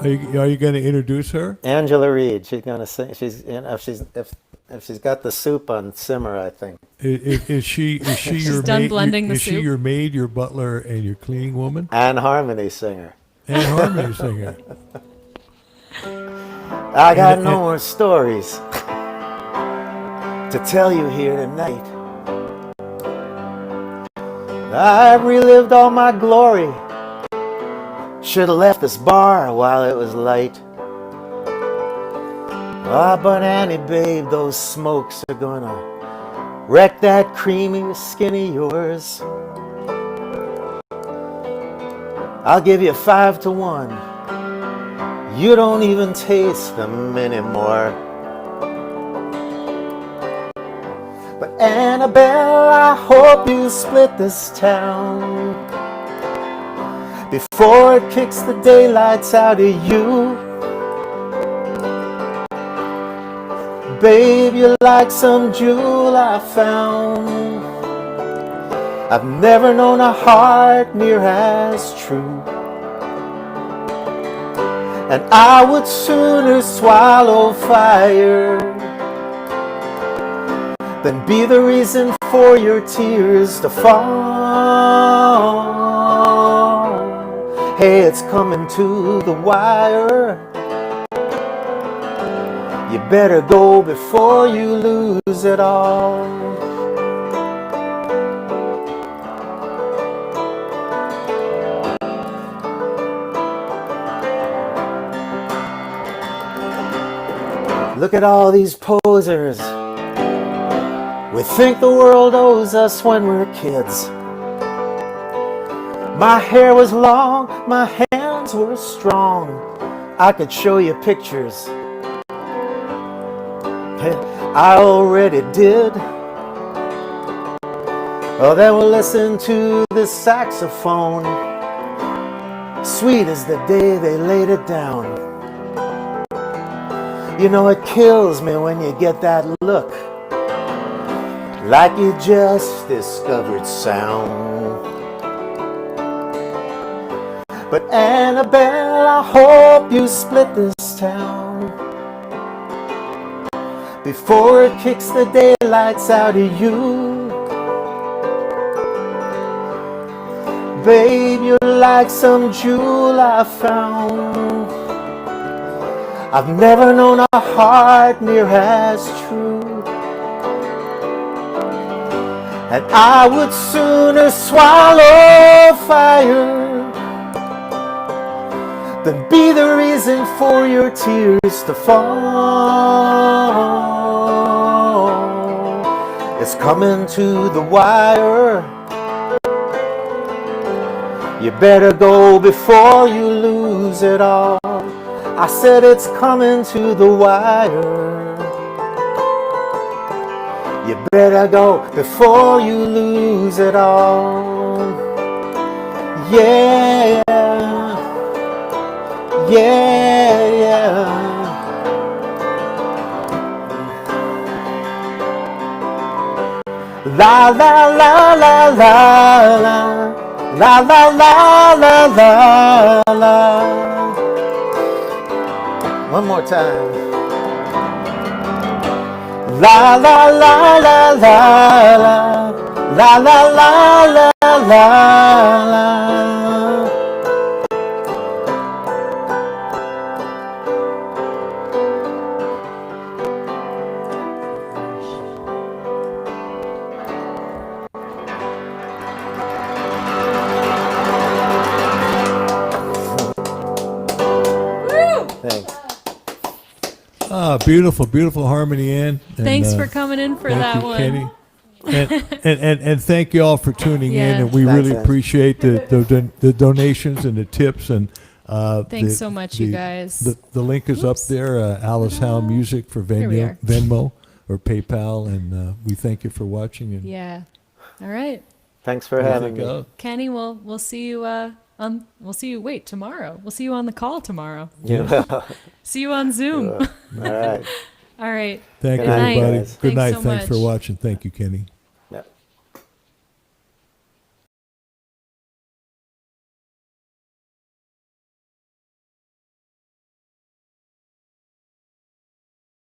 Are you going to introduce her? Angela Reed. She's gonna sing. She's if she's got the soup on simmer, I think. Is she your done maid? blending the is she soup. your maid, your butler, and your cleaning woman, And harmony singer. and harmony singer? I got no more stories to tell you here tonight. I've relived all my glory. Should have left this bar while it was light. Ah, but Annie, babe, those smokes are gonna wreck that creamy skin of yours. I'll give you 5 to 1. You don't even taste them anymore. But Annabelle, I hope you split this town before it kicks the daylights out of you. Babe, you're like some jewel I found. I've never known a heart near as true. And I would sooner swallow fire than be the reason for your tears to fall. Hey, it's coming to the wire. You better go before you lose it all. Look at all these posers. We think the world owes us when we're kids. My hair was long, my hands were strong. I could show you pictures. I already did. Oh, then we'll listen to the saxophone. Sweet as the day they laid it down. You know it kills me when you get that look, like you just discovered sound. But Annabelle, I hope you split this town before it kicks the daylights out of you. Babe, you're like some jewel I found. I've never known a heart near as true. And I would sooner swallow fire than be the reason for your tears to fall. It's coming to the wire. You better go before you lose it all. I said it's coming to the wire. You better go before you lose it all. Yeah, yeah, yeah. La la la la la la. La la la la la la. One more time. La la la la la la. La la la la la la. Thanks. Beautiful, beautiful harmony, Ann. And, Thanks for coming in for that thank you, one. Kenny. And thank you all for tuning in, Yeah. and we Thanks, really Ann. appreciate the donations and the tips. And Thanks so much, you guys. The link is up there. Alice Howe Music for Here we are. Venmo or PayPal, and we thank you for watching. And Yeah. All right. Thanks for having me. Kenny, we'll see you tomorrow. We'll see you on the call tomorrow. Yeah. See you on Zoom. All right. All right. Thank Good you, night, everybody. guys. Good Thanks night. so Thanks for much. watching. Thank you, Kenny.